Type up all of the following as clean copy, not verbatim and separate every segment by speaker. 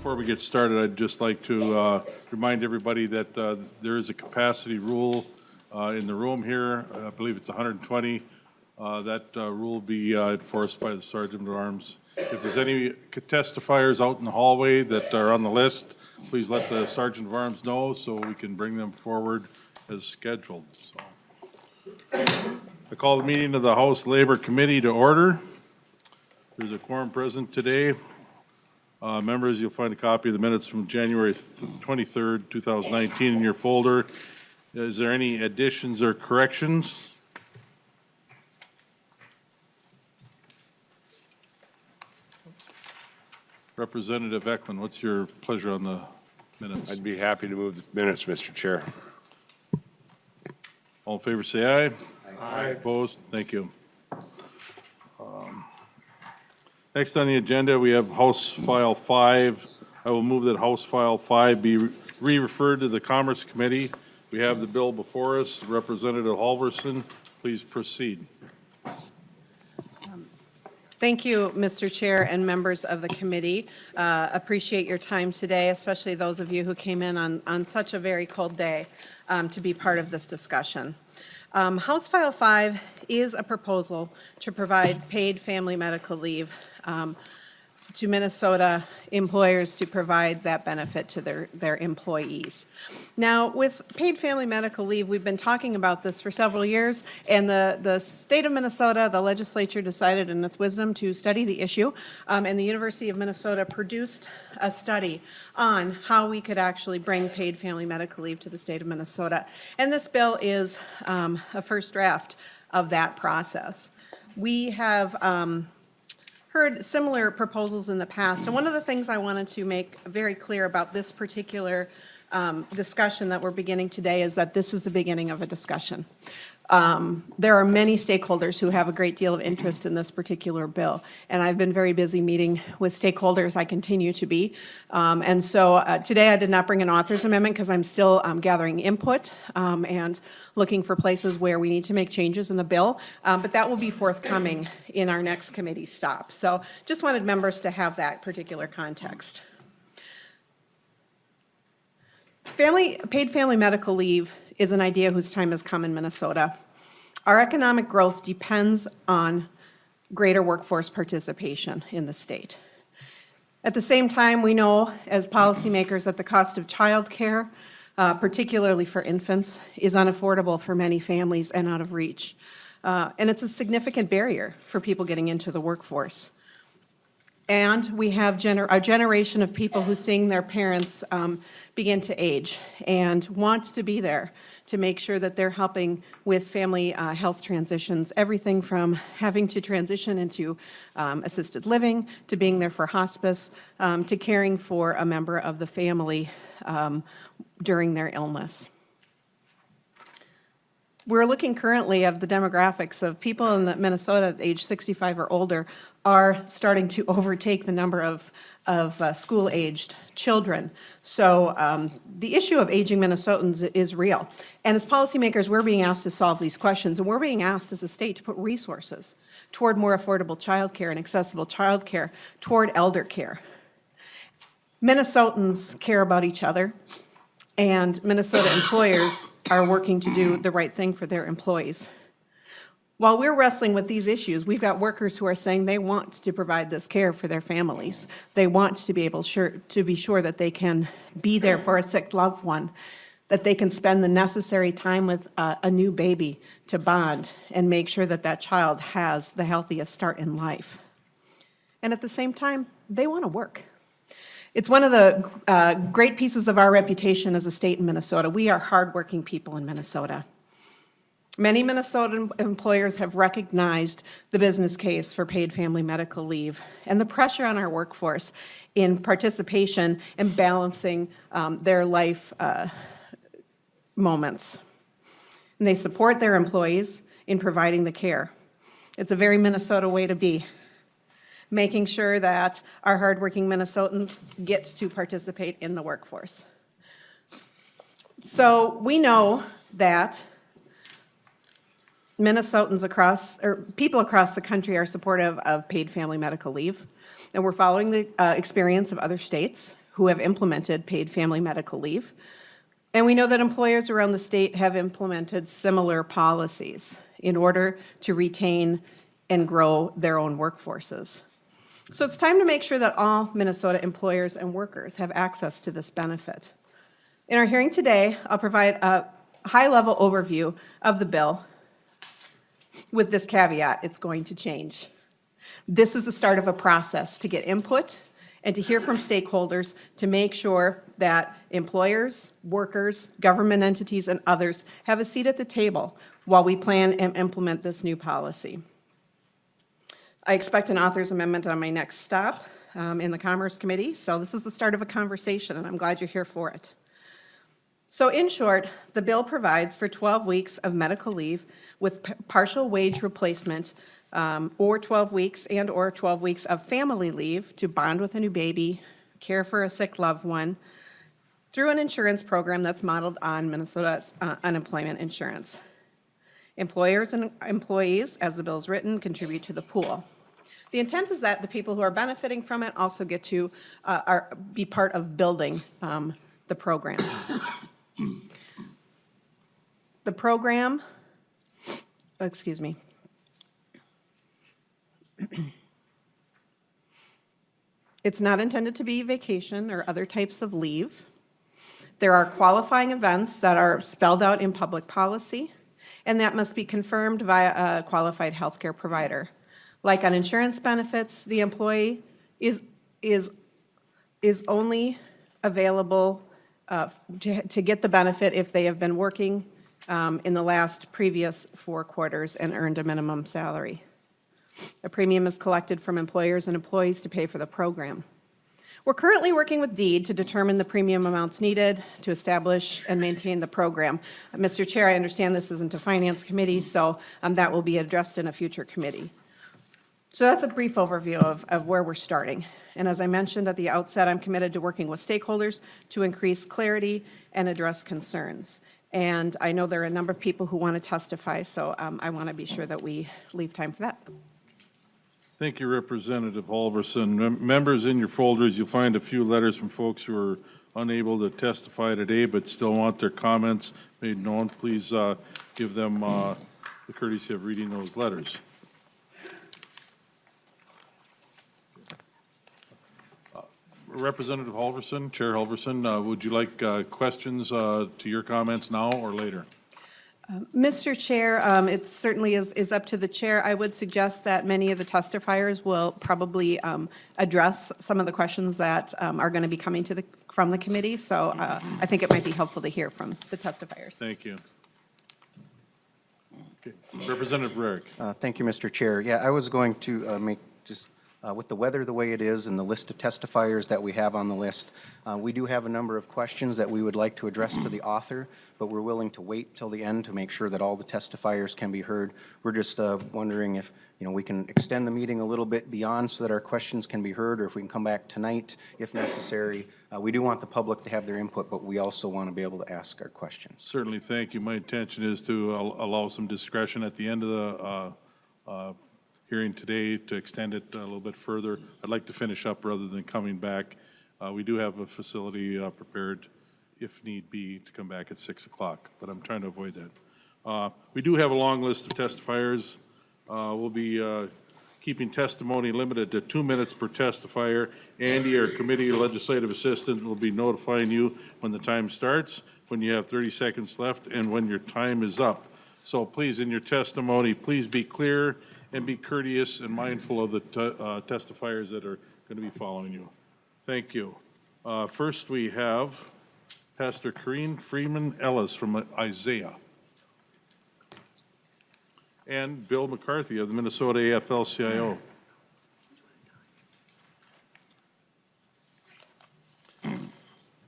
Speaker 1: Before we get started, I'd just like to remind everybody that there is a capacity rule in the room here. I believe it's 120. That rule will be enforced by the Sergeant at Arms. If there's any testifiers out in the hallway that are on the list, please let the Sergeant of Arms know so we can bring them forward as scheduled. So, I call the meeting of the House Labor Committee to order. There's a quorum present today. Members, you'll find a copy of the minutes from January 23rd, 2019 in your folder. Is there any additions or corrections? Representative Eklund, what's your pleasure on the minutes?
Speaker 2: I'd be happy to move the minutes, Mr. Chair.
Speaker 1: All in favor, say aye. Aye. Opposed? Thank you. Next on the agenda, we have House File 5. I will move that House File 5 be re-referred to the Commerce Committee. We have the bill before us. Representative Halverson, please proceed.
Speaker 3: Thank you, Mr. Chair and members of the committee. Appreciate your time today, especially those of you who came in on such a very cold day to be part of this discussion. House File 5 is a proposal to provide paid family medical leave to Minnesota employers to provide that benefit to their employees. Now, with paid family medical leave, we've been talking about this for several years, and the state of Minnesota, the legislature decided in its wisdom to study the issue, and the University of Minnesota produced a study on how we could actually bring paid family medical leave to the state of Minnesota. And this bill is a first draft of that process. We have heard similar proposals in the past, and one of the things I wanted to make very clear about this particular discussion that we're beginning today is that this is the beginning of a discussion. There are many stakeholders who have a great deal of interest in this particular bill, and I've been very busy meeting with stakeholders. I continue to be. And so today I did not bring an author's amendment because I'm still gathering input and looking for places where we need to make changes in the bill, but that will be forthcoming in our next committee stop. So just wanted members to have that particular context. Paid family medical leave is an idea whose time has come in Minnesota. Our economic growth depends on greater workforce participation in the state. At the same time, we know as policymakers that the cost of child care, particularly for infants, is unaffordable for many families and out of reach. And it's a significant barrier for people getting into the workforce. And we have a generation of people who seeing their parents begin to age and want to be there to make sure that they're helping with family health transitions, everything from having to transition into assisted living, to being there for hospice, to caring for a member of the family during their illness. We're looking currently at the demographics of people in Minnesota age 65 or older are starting to overtake the number of school-aged children. So the issue of aging Minnesotans is real. And as policymakers, we're being asked to solve these questions, and we're being asked as a state to put resources toward more affordable child care and accessible child care, toward elder care. Minnesotans care about each other, and Minnesota employers are working to do the right thing for their employees. While we're wrestling with these issues, we've got workers who are saying they want to provide this care for their families. They want to be able to be sure that they can be there for a sick loved one, that they can spend the necessary time with a new baby to bond and make sure that that child has the healthiest start in life. And at the same time, they want to work. It's one of the great pieces of our reputation as a state in Minnesota. We are hardworking people in Minnesota. Many Minnesotan employers have recognized the business case for paid family medical leave and the pressure on our workforce in participation and balancing their life moments. And they support their employees in providing the care. It's a very Minnesota way to be, making sure that our hardworking Minnesotans get to participate in the workforce. So we know that Minnesotans people across the country are supportive of paid family medical leave, and we're following the experience of other states who have implemented paid family medical leave. And we know that employers around the state have implemented similar policies in order to retain and grow their own workforces. So it's time to make sure that all Minnesota employers and workers have access to this benefit. In our hearing today, I'll provide a high-level overview of the bill with this caveat: it's going to change. This is the start of a process to get input and to hear from stakeholders to make sure that employers, workers, government entities, and others have a seat at the table while we plan and implement this new policy. I expect an author's amendment on my next stop in the Commerce Committee, so this is the start of a conversation, and I'm glad you're here for it. So in short, the bill provides for 12 weeks of medical leave with partial wage replacement, or 12 weeks or 12 weeks of family leave to bond with a new baby, care for a sick loved one, through an insurance program that's modeled on Minnesota's unemployment insurance. Employers and employees, as the bill is written, contribute to the pool. The intent is that the people who are benefiting from it also get to be part of building the program. The program, excuse me. It's not intended to be vacation or other types of leave. There are qualifying events that are spelled out in public policy, and that must be confirmed via a qualified healthcare provider. Like on insurance benefits, the employee is only available to get the benefit if they have been working in the last previous 4 quarters and earned a minimum salary. A premium is collected from employers and employees to pay for the program. We're currently working with DEED to determine the premium amounts needed to establish and maintain the program. Mr. Chair, I understand this isn't a finance committee, so that will be addressed in a future committee. So that's a brief overview of where we're starting. And as I mentioned at the outset, I'm committed to working with stakeholders to increase clarity and address concerns. And I know there are a number of people who want to testify, so I want to be sure that we leave time for that.
Speaker 1: Thank you, Representative Halverson. Members, in your folders, you'll find a few letters from folks who are unable to testify today but still want their comments made known. Please give them the courtesy of reading those letters. Representative Halverson, Chair Halverson, would you like questions to your comments now or later?
Speaker 3: Mr. Chair, it certainly is up to the chair. I would suggest that many of the testifiers will probably address some of the questions that are going to be coming from the committee. So I think it might be helpful to hear from the testifiers.
Speaker 1: Thank you. Okay. Representative Rarick.
Speaker 4: Thank you, Mr. Chair. Yeah, I was going to make just with the weather the way it is and the list of testifiers that we have on the list, we do have a number of questions that we would like to address to the author, but we're willing to wait till the end to make sure that all the testifiers can be heard. We're just wondering if we can extend the meeting a little bit beyond so that our questions can be heard, or if we can come back tonight if necessary. We do want the public to have their input, but we also want to be able to ask our questions.
Speaker 1: Certainly, thank you. My intention is to allow some discretion at the end of the hearing today to extend it a little bit further. I'd like to finish up rather than coming back. We do have a facility prepared, if need be, to come back at 6 o'clock, but I'm trying to avoid that. We do have a long list of testifiers. We'll be keeping testimony limited to 2 minutes per testifier. Andy, our committee legislative assistant, will be notifying you when the time starts, when you have 30 seconds left, and when your time is up. So please, in your testimony, please be clear and be courteous and mindful of the testifiers that are going to be following you. Thank you. First, we have Pastor Corrine Freeman Ellis from Isaiah, and Bill McCarthy of the Minnesota AFL-CIO.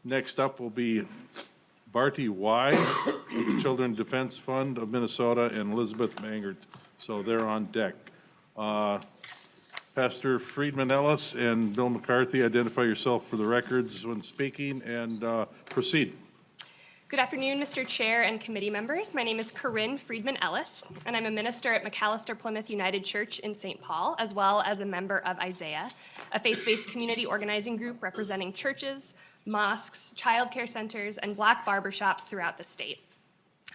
Speaker 1: Next up will be Barty Y of the Children's Defense Fund of Minnesota and Elizabeth Mangert. So they're on deck. Pastor Friedman Ellis and Bill McCarthy, identify yourself for the records when speaking and proceed.
Speaker 5: Good afternoon, Mr. Chair and committee members. My name is Corinne Friedman Ellis, and I'm a minister at McAllister Plymouth United Church in St. Paul, as well as a member of Isaiah, a faith-based community organizing group representing churches, mosques, childcare centers, and Black barbershops throughout the state.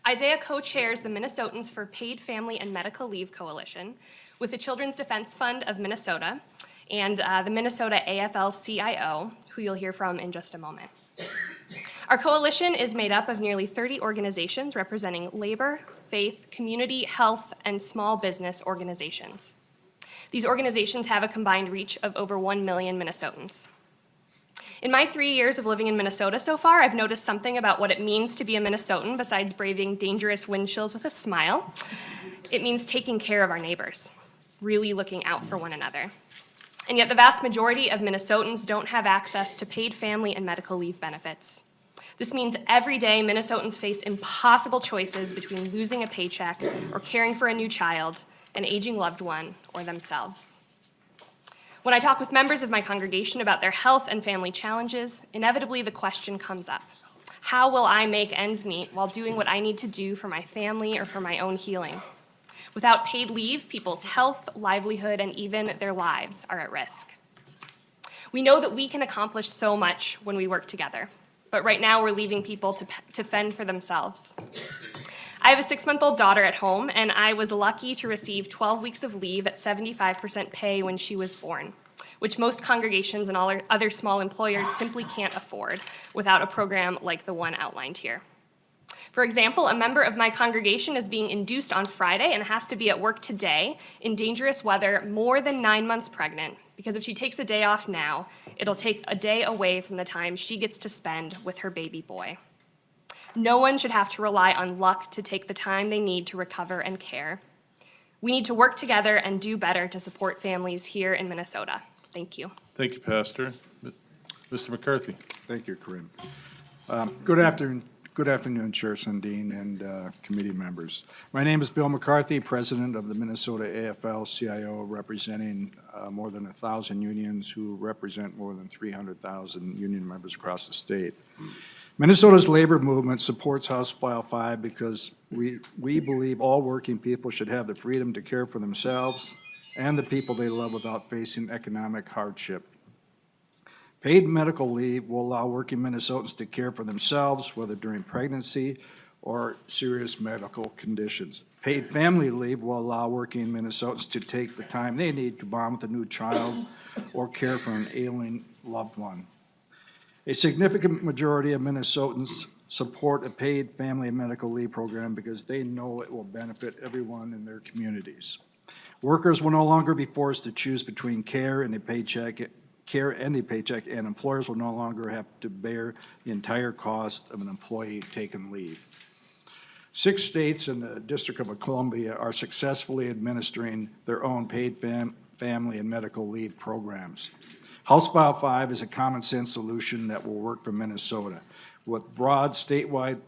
Speaker 5: Isaiah co-chairs the Minnesotans for Paid Family and Medical Leave Coalition with the Children's Defense Fund of Minnesota and the Minnesota AFL-CIO, who you'll hear from in just a moment. Our coalition is made up of nearly 30 organizations representing labor, faith, community, health, and small business organizations. These organizations have a combined reach of over 1 million Minnesotans. In my 3 years of living in Minnesota so far, I've noticed something about what it means to be a Minnesotan besides braving dangerous wind chills with a smile. It means taking care of our neighbors, really looking out for one another. And yet the vast majority of Minnesotans don't have access to paid family and medical leave benefits. This means every day Minnesotans face impossible choices between losing a paycheck or caring for a new child, an aging loved one, or themselves. When I talk with members of my congregation about their health and family challenges, inevitably the question comes up: how will I make ends meet while doing what I need to do for my family or for my own healing? Without paid leave, people's health, livelihood, and even their lives are at risk. We know that we can accomplish so much when we work together, but right now we're leaving people to fend for themselves. I have a 6-month-old daughter at home, and I was lucky to receive 12 weeks of leave at 75% pay when she was born, which most congregations and all other small employers simply can't afford without a program like the one outlined here. For example, a member of my congregation is being induced on Friday and has to be at work today in dangerous weather more than 9 months pregnant, because if she takes a day off now, it'll take a day away from the time she gets to spend with her baby boy. No one should have to rely on luck to take the time they need to recover and care. We need to work together and do better to support families here in Minnesota. Thank you.
Speaker 1: Thank you, Pastor. Mr. McCarthy.
Speaker 6: Thank you, Corinne. Good afternoon, Chair Sundin and committee members. My name is Bill McCarthy, President of the Minnesota AFL-CIO, representing more than 1,000 unions who represent more than 300,000 union members across the state. Minnesota's labor movement supports House File 5 because we believe all working people should have the freedom to care for themselves and the people they love without facing economic hardship. Paid medical leave will allow working Minnesotans to care for themselves, whether during pregnancy or serious medical conditions. Paid family leave will allow working Minnesotans to take the time they need to bond with a new child or care for an ailing loved one. A significant majority of Minnesotans support a paid family and medical leave program because they know it will benefit everyone in their communities. Workers will no longer be forced to choose between care and a paycheck, and employers will no longer have to bear the entire cost of an employee taking leave. 6 states and the District of Columbia are successfully administering their own paid family and medical leave programs. House File 5 is a common sense solution that will work for Minnesota. With a broad statewide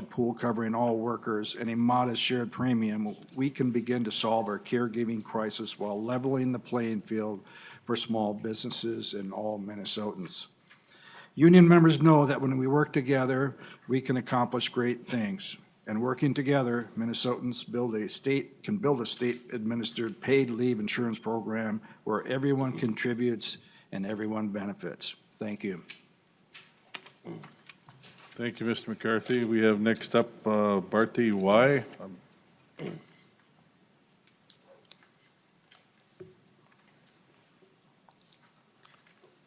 Speaker 6: pool covering all workers and a modest shared premium, we can begin to solve our caregiving crisis while leveling the playing field for small businesses and all Minnesotans. Union members know that when we work together, we can accomplish great things. And working together, Minnesotans can build a state-administered paid leave insurance program where everyone contributes and everyone benefits. Thank you.
Speaker 1: Thank you, Mr. McCarthy. We have next up Barty Y.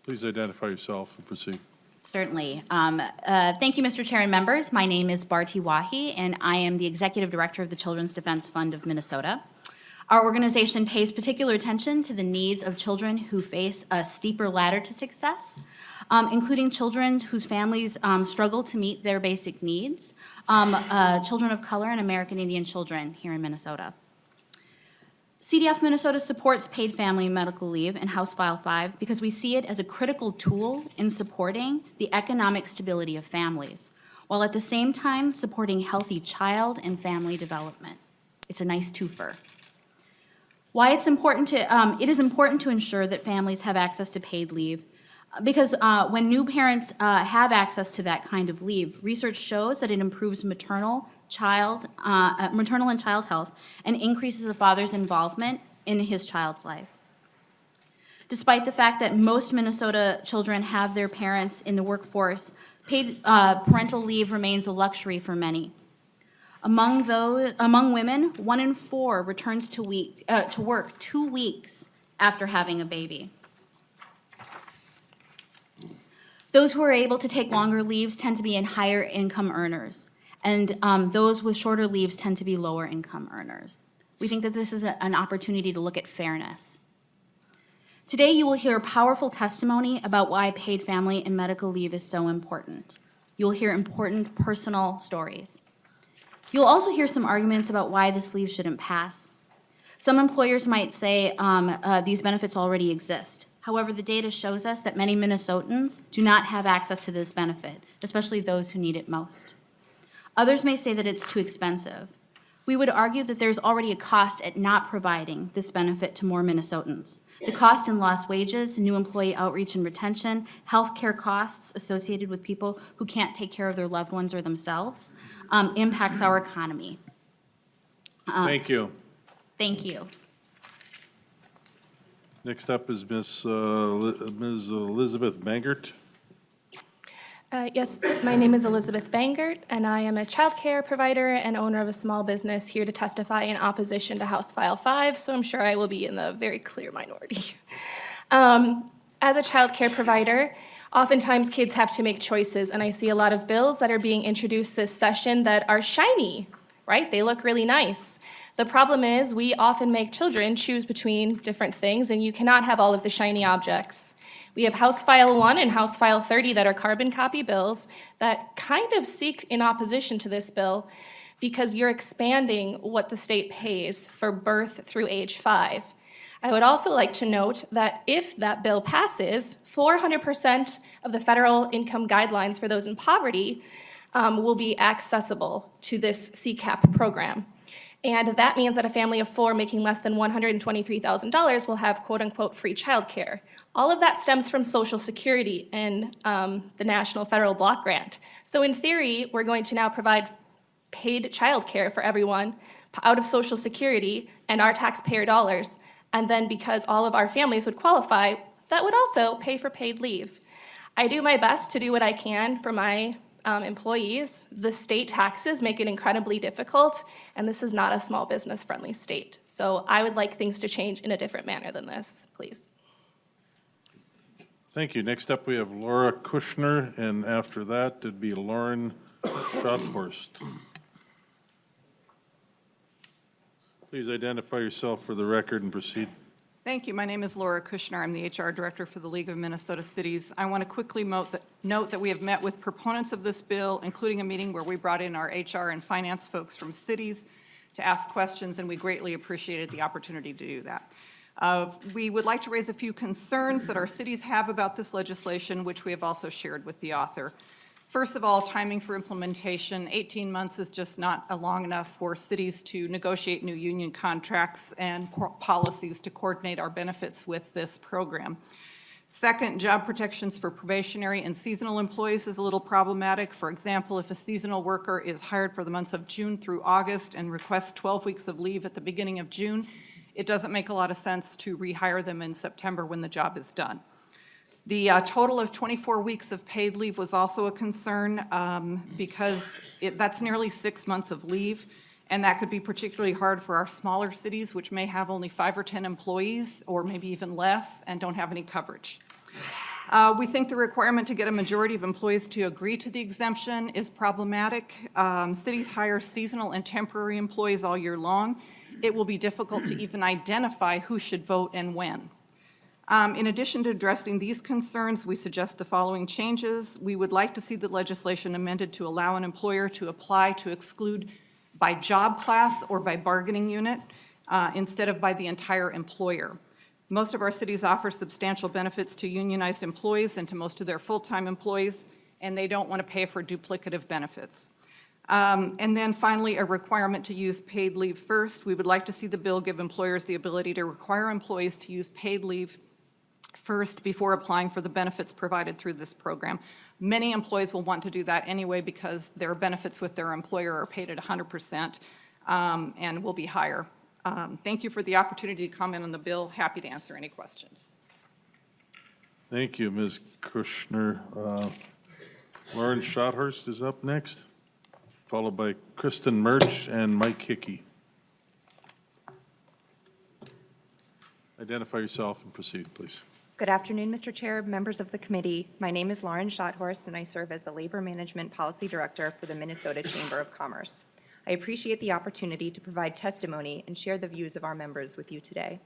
Speaker 1: Please identify yourself and proceed.
Speaker 7: Certainly. Thank you, Mr. Chair and members. My name is Barty Wahi, and I am the Executive Director of the Children's Defense Fund of Minnesota. Our organization pays particular attention to the needs of children who face a steeper ladder to success, including children whose families struggle to meet their basic needs, children of color, and American Indian children here in Minnesota. CDF Minnesota supports paid family and medical leave in House File 5 because we see it as a critical tool in supporting the economic stability of families, while at the same time supporting healthy child and family development. It's a nice twofer. Why it's important to, it is important to ensure that families have access to paid leave Because when new parents have access to that kind of leave, research shows that it improves maternal and child health and increases a father's involvement in his child's life. Despite the fact that most Minnesota children have their parents in the workforce, paid parental leave remains a luxury for many. Among women, 1 in 4 returns to work 2 weeks after having a baby. Those who are able to take longer leaves tend to be in higher income earners, and those with shorter leaves tend to be lower income earners. We think that this is an opportunity to look at fairness. Today, you will hear powerful testimony about why paid family and medical leave is so important. You'll hear important personal stories. You'll also hear some arguments about why this leave shouldn't pass. Some employers might say these benefits already exist. However, the data shows us that many Minnesotans do not have access to this benefit, especially those who need it most. Others may say that it's too expensive. We would argue that there's already a cost at not providing this benefit to more Minnesotans. The cost in lost wages, new employee outreach and retention, healthcare costs associated with people who can't take care of their loved ones or themselves, impacts our economy.
Speaker 1: Thank you.
Speaker 7: Thank you.
Speaker 1: Next up is Ms. Elizabeth Bangert.
Speaker 8: Yes, my name is Elizabeth Bangert, and I am a child care provider and owner of a small business here to testify in opposition to House File 5, so I'm sure I will be in the very clear minority. As a child care provider, oftentimes kids have to make choices, and I see a lot of bills that are being introduced this session that are shiny, right? They look really nice. The problem is we often make children choose between different things, and you cannot have all of the shiny objects. We have House File 1 and House File 30 that are carbon copy bills that kind of seek in opposition to this bill because you're expanding what the state pays for birth through age 5. I would also like to note that if that bill passes, 400% of the federal income guidelines for those in poverty will be accessible to this CCAP program. And that means that a family of 4 making less than $123,000 will have quote-unquote free childcare. All of that stems from Social Security and the National Federal Block Grant. So in theory, we're going to now provide paid childcare for everyone out of Social Security and our taxpayer dollars. And then because all of our families would qualify, that would also pay for paid leave. I do my best to do what I can for my employees. The state taxes make it incredibly difficult, and this is not a small business friendly state. So I would like things to change in a different manner than this, please.
Speaker 1: Thank you. Next up, we have Laura Kushner, and after that, it'd be Lauren Schothorst. Please identify yourself for the record and proceed.
Speaker 9: Thank you. My name is Laura Kushner. I'm the HR Director for the League of Minnesota Cities. I want to quickly note that we have met with proponents of this bill, including a meeting where we brought in our HR and finance folks from cities to ask questions, and we greatly appreciated the opportunity to do that. We would like to raise a few concerns that our cities have about this legislation, which we have also shared with the author. First of all, timing for implementation. 18 months is just not long enough for cities to negotiate new union contracts and policies to coordinate our benefits with this program. Second, job protections for probationary and seasonal employees is a little problematic. For example, if a seasonal worker is hired for the months of June through August and requests 12 weeks of leave at the beginning of June, it doesn't make a lot of sense to rehire them in September when the job is done. The total of 24 weeks of paid leave was also a concern because that's nearly 6 months of leave, and that could be particularly hard for our smaller cities, which may have only 5 or 10 employees, or maybe even less, and don't have any coverage. We think the requirement to get a majority of employees to agree to the exemption is problematic. Cities hire seasonal and temporary employees all year long. It will be difficult to even identify who should vote and when. In addition to addressing these concerns, we suggest the following changes. We would like to see the legislation amended to allow an employer to apply to exclude by job class or by bargaining unit instead of by the entire employer. Most of our cities offer substantial benefits to unionized employees and to most of their full-time employees, and they don't want to pay for duplicative benefits. And then finally, a requirement to use paid leave first. We would like to see the bill give employers the ability to require employees to use paid leave first before applying for the benefits provided through this program. Many employees will want to do that anyway because their benefits with their employer are paid at 100% and will be higher. Thank you for the opportunity to comment on the bill. Happy to answer any questions.
Speaker 1: Thank you, Ms. Kushner. Lauren Schothorst is up next, followed by Kristen Murch and Mike Hickey. Identify yourself and proceed, please.
Speaker 10: Good afternoon, Mr. Chair, members of the committee. My name is Lauren Schothorst, and I serve as the Labor Management Policy Director for the Minnesota Chamber of Commerce. I appreciate the opportunity to provide testimony and share the views of our members with you today.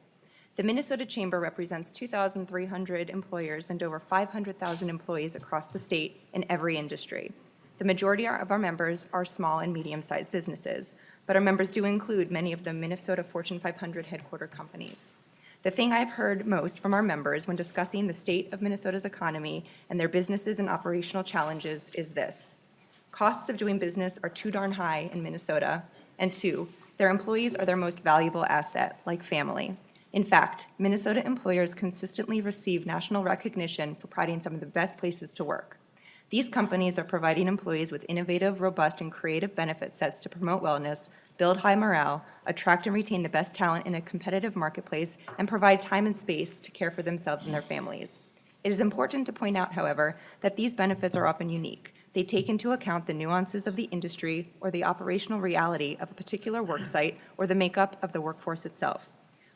Speaker 10: The Minnesota Chamber represents 2,300 employers and over 500,000 employees across the state in every industry. The majority of our members are small and medium-sized businesses, but our members do include many of the Minnesota Fortune 500 headquarter companies. The thing I've heard most from our members when discussing the state of Minnesota's economy and their businesses and operational challenges is this: costs of doing business are too darn high in Minnesota, and two, their employees are their most valuable asset, like family. In fact, Minnesota employers consistently receive national recognition for providing some of the best places to work. These companies are providing employees with innovative, robust, and creative benefit sets to promote wellness, build high morale, attract and retain the best talent in a competitive marketplace, and provide time and space to care for themselves and their families. It is important to point out, however, that these benefits are often unique. They take into account the nuances of the industry or the operational reality of a particular work site or the makeup of the workforce itself.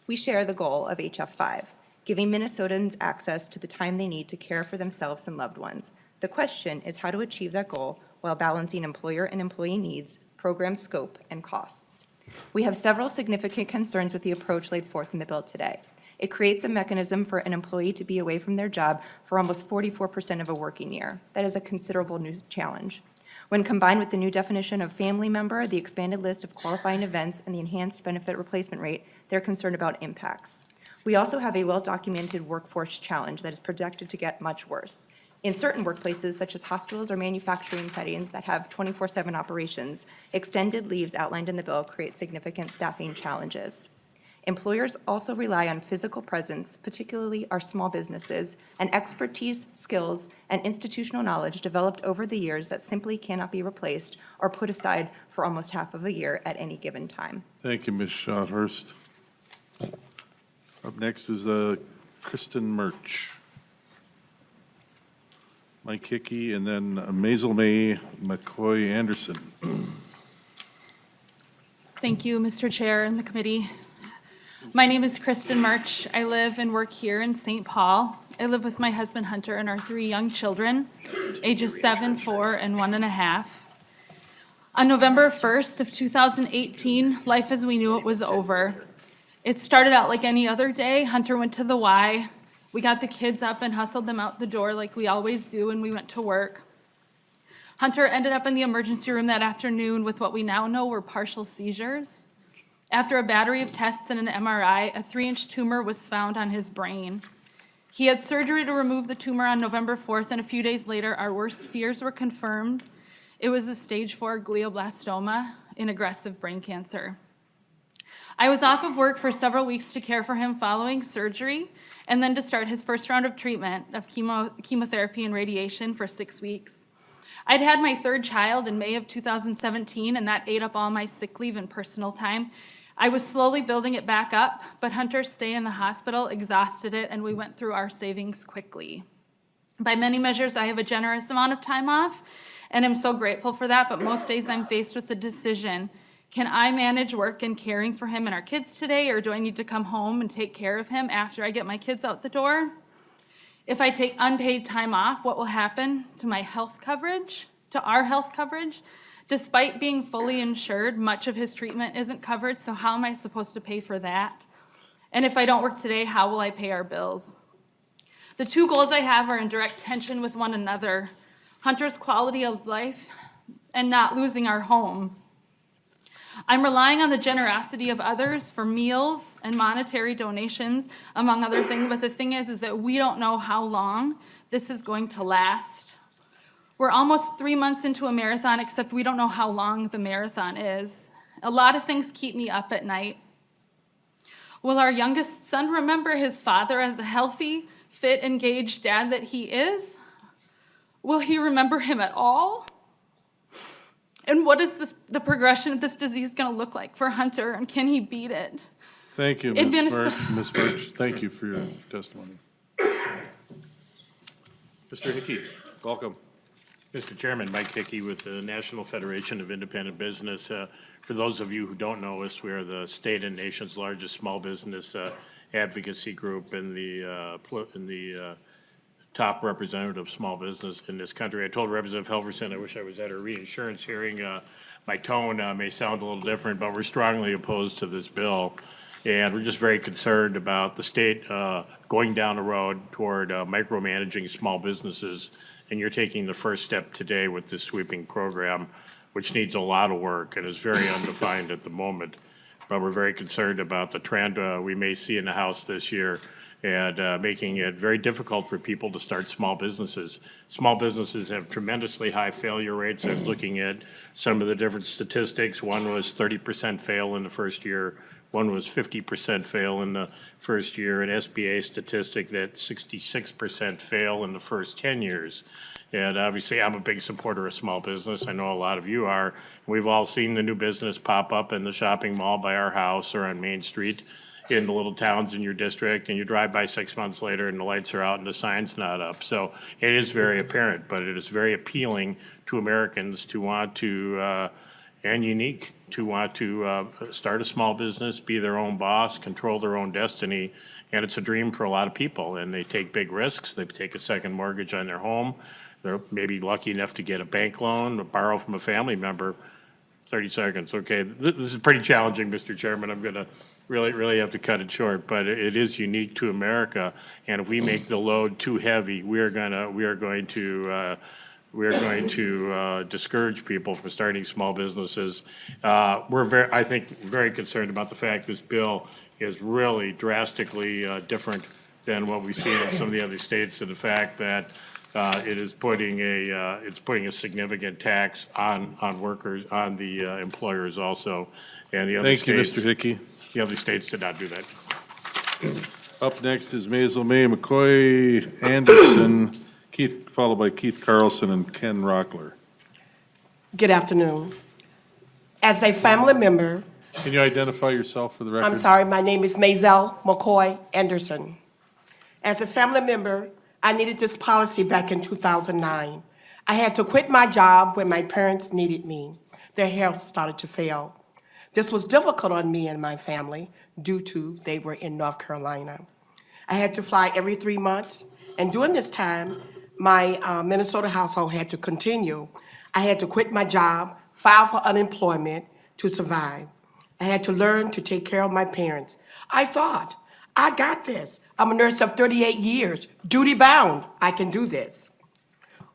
Speaker 10: We share the goal of HF 5, giving Minnesotans access to the time they need to care for themselves and loved ones. The question is how to achieve that goal while balancing employer and employee needs, program scope, and costs. We have several significant concerns with the approach laid forth in the bill today. It creates a mechanism for an employee to be away from their job for almost 44% of a working year. That is a considerable new challenge. When combined with the new definition of family member, the expanded list of qualifying events, and the enhanced benefit replacement rate, they're concerned about impacts. We also have a well-documented workforce challenge that is projected to get much worse. In certain workplaces, such as hospitals or manufacturing settings that have 24/7 operations, extended leaves outlined in the bill create significant staffing challenges. Employers also rely on physical presence, particularly our small businesses, and expertise, skills, and institutional knowledge developed over the years that simply cannot be replaced or put aside for almost half of a year at any given time.
Speaker 1: Thank you, Ms. Schothorst. Up next is Kristen Murch. Mike Hickey, and then Maisel May McCoy Anderson.
Speaker 11: Thank you, Mr. Chair and the committee. My name is Kristen Murch. I live and work here in St. Paul. I live with my husband Hunter and our 3 young children, ages 7, 4, and 1.5. On November 1st of 2018, life as we knew it was over. It started out like any other day. Hunter went to the Y. We got the kids up and hustled them out the door like we always do when we went to work. Hunter ended up in the emergency room that afternoon with what we now know were partial seizures. After a battery of tests and an MRI, a 3-inch tumor was found on his brain. He had surgery to remove the tumor on November 4th, and a few days later, our worst fears were confirmed. It was a stage 4 glioblastoma in aggressive brain cancer. I was off of work for several weeks to care for him following surgery, and then to start his first round of treatment of chemotherapy and radiation for 6 weeks. I'd had my 3rd child in May of 2017, and that ate up all my sick leave and personal time. I was slowly building it back up, but Hunter's stay in the hospital exhausted it, and we went through our savings quickly. By many measures, I have a generous amount of time off, and I'm so grateful for that, but most days I'm faced with the decision: can I manage work and caring for him and our kids today, or do I need to come home and take care of him after I get my kids out the door? If I take unpaid time off, what will happen to my health coverage, to our health coverage? Despite being fully insured, much of his treatment isn't covered, so how am I supposed to pay for that? And if I don't work today, how will I pay our bills? The 2 goals I have are in direct tension with one another: Hunter's quality of life and not losing our home. I'm relying on the generosity of others for meals and monetary donations, among other things, but the thing is that we don't know how long this is going to last. We're almost 3 months into a marathon, except we don't know how long the marathon is. A lot of things keep me up at night. Will our youngest son remember his father as a healthy, fit, engaged dad that he is? Will he remember him at all? And what is the progression of this disease going to look like for Hunter, and can he beat it?
Speaker 1: Thank you,
Speaker 11: In
Speaker 1: Ms.
Speaker 11: Minnesota-
Speaker 1: Ms. Birch. Thank you for your testimony. Mr. Hickey, welcome.
Speaker 12: Mr. Chairman, Mike Hickey with the National Federation of Independent Business. For those of you who don't know us, we are the state and nation's largest small business advocacy group and the top representative of small business in this country. I told Representative Halverson I wish I was at her reinsurance hearing. My tone may sound a little different, but we're strongly opposed to this bill. And we're just very concerned about the state going down the road toward micromanaging small businesses. And you're taking the first step today with this sweeping program, which needs a lot of work and is very undefined at the moment. But we're very concerned about the trend we may see in the House this year and making it very difficult for people to start small businesses. Small businesses have tremendously high failure rates. I was looking at some of the different statistics. One was 30% fail in the first year. One was 50% fail in the first year. An SBA statistic that 66% fail in the first 10 years. And obviously, I'm a big supporter of small business. I know a lot of you are. We've all seen the new business pop up in the shopping mall by our house or on Main Street in the little towns in your district, and you drive by 6 months later and the lights are out and the sign's not up. So it is very apparent, but it is very appealing to Americans to want to, and unique, to want to start a small business, be their own boss, control their own destiny. And it's a dream for a lot of people, and they take big risks. They take a second mortgage on their home. They're maybe lucky enough to get a bank loan or borrow from a family member. 30 seconds, okay. This is pretty challenging, Mr. Chairman. I'm gonna really have to cut it short, but it is unique to America. And if we make the load too heavy, we are going to discourage people from starting small businesses. We're I think, very concerned about the fact this bill is really drastically different than what we see in some of the other states, and the fact that it is putting a significant tax on workers, on the employers also, and the other states.
Speaker 1: Thank you, Mr. Hickey.
Speaker 12: The other states did not do that.
Speaker 1: Up next is Maisel May, McCoy, Anderson, Keith, followed by Keith Carlson and Ken Rockler.
Speaker 13: Good afternoon. As a family member,
Speaker 1: Can you identify yourself for the record?
Speaker 13: I'm sorry, my name is Maisel McCoy Anderson. As a family member, I needed this policy back in 2009. I had to quit my job when my parents needed me. Their health started to fail. This was difficult on me and my family due to they were in North Carolina. I had to fly every 3 months, and during this time, my Minnesota household had to continue. I had to quit my job, file for unemployment to survive. I had to learn to take care of my parents. I thought, I got this. I'm a nurse of 38 years, duty bound. I can do this.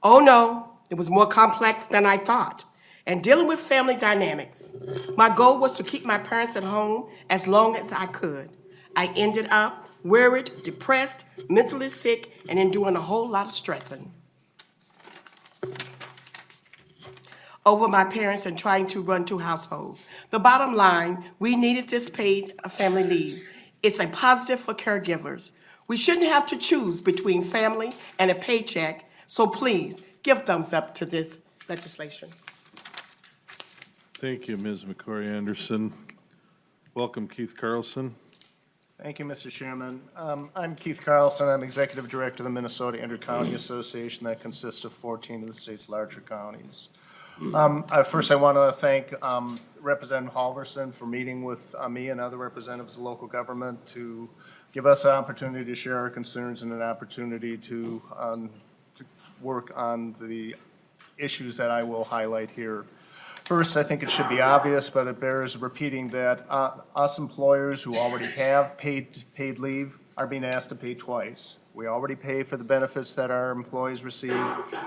Speaker 13: Oh no, it was more complex than I thought. And dealing with family dynamics. My goal was to keep my parents at home as long as I could. I ended up worried, depressed, mentally sick, and then doing a whole lot of stressing over my parents and trying to run two households. The bottom line, we needed this paid family leave. It's a positive for caregivers. We shouldn't have to choose between family and a paycheck, so please give thumbs up to this legislation.
Speaker 1: Thank you, Ms. McCoy Anderson. Welcome, Keith Carlson.
Speaker 14: Thank you, Mr. Chairman. I'm Keith Carlson. I'm Executive Director of the Minnesota Intercounty Association that consists of 14 of the state's larger counties. First, I want to thank Representative Halverson for meeting with me and other representatives of local government to give us an opportunity to share our concerns and an opportunity to work on the issues that I will highlight here. First, I think it should be obvious, but it bears repeating that us employers who already have paid leave are being asked to pay twice. We already pay for the benefits that our employees receive,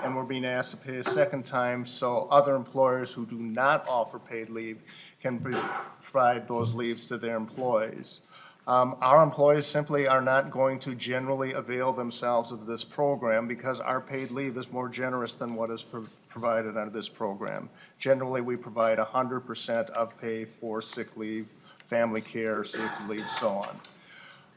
Speaker 14: and we're being asked to pay a second time so other employers who do not offer paid leave can provide those leaves to their employees. Our employees simply are not going to generally avail themselves of this program because our paid leave is more generous than what is provided under this program. Generally, we provide 100% of pay for sick leave, family care, safety leave, so on.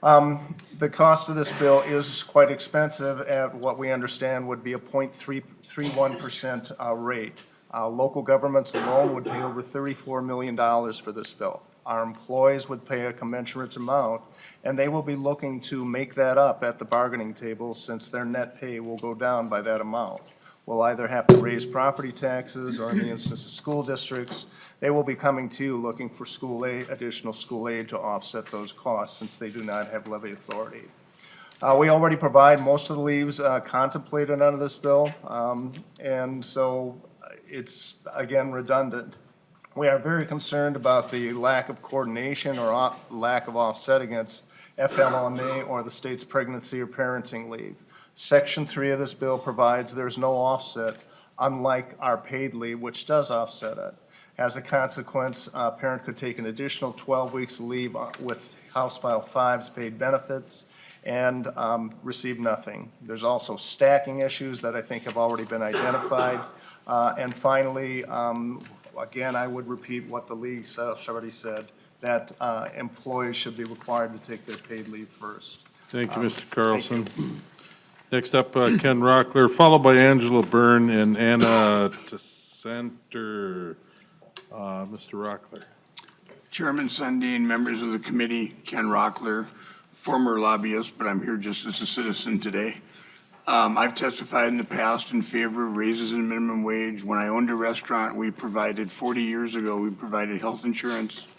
Speaker 14: The cost of this bill is quite expensive at what we understand would be a 0.331% rate. Local governments alone would pay over $34 million for this bill. Our employees would pay a commensurate amount, and they will be looking to make that up at the bargaining table since their net pay will go down by that amount. We'll either have to raise property taxes, or in the instance of school districts, they will be coming to you looking for school aid, additional school aid to offset those costs since they do not have levy authority. We already provide most of the leaves contemplated under this bill, and so it's, again, redundant. We are very concerned about the lack of coordination or lack of offset against FMLA or the state's pregnancy or parenting leave. Section 3 of this bill provides there's no offset, unlike our paid leave, which does offset it. As a consequence, a parent could take an additional 12 weeks of leave with House File 5's paid benefits and receive nothing. There's also stacking issues that I think have already been identified. And finally, again, I would repeat what the league has already said, that employees should be required to take their paid leave first.
Speaker 1: Thank you, Mr. Carlson. Next up, Ken Rockler, followed by Angela Byrne and Anna DeCenter. Mr. Rockler.
Speaker 15: Chairman Sundin, members of the committee, Ken Rockler, former lobbyist, but I'm here just as a citizen today. I've testified in the past in favor of raises in minimum wage. When I owned a restaurant, 40 years ago, we provided health insurance,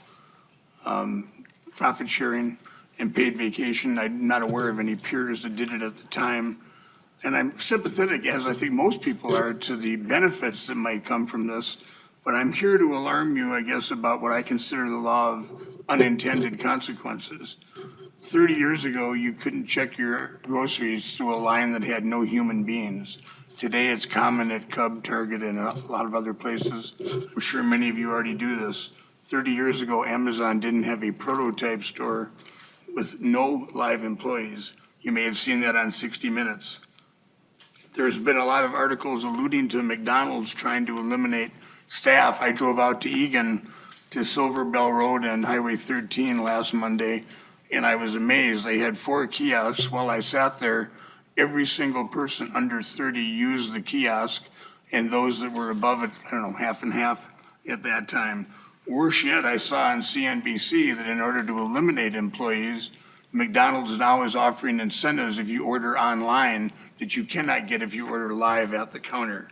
Speaker 15: profit sharing, and paid vacation. I'm not aware of any peers that did it at the time. And I'm sympathetic, as I think most people are, to the benefits that might come from this. But I'm here to alarm you, I guess, about what I consider the law of unintended consequences. 30 years ago, you couldn't check your groceries through a line that had no human beings. Today, it's common at Cub, Target, and a lot of other places. I'm sure many of you already do this. 30 years ago, Amazon didn't have a prototype store with no live employees. You may have seen that on 60 Minutes. There's been a lot of articles alluding to McDonald's trying to eliminate staff. I drove out to Eagan to Silver Bell Road and Highway 13 last Monday, and I was amazed. They had 4 kiosks. While I sat there, every single person under 30 used the kiosk, and those that were above it, I don't know, half and half at that time. Worse yet, I saw on CNBC that in order to eliminate employees, McDonald's now is offering incentives if you order online that you cannot get if you order live at the counter.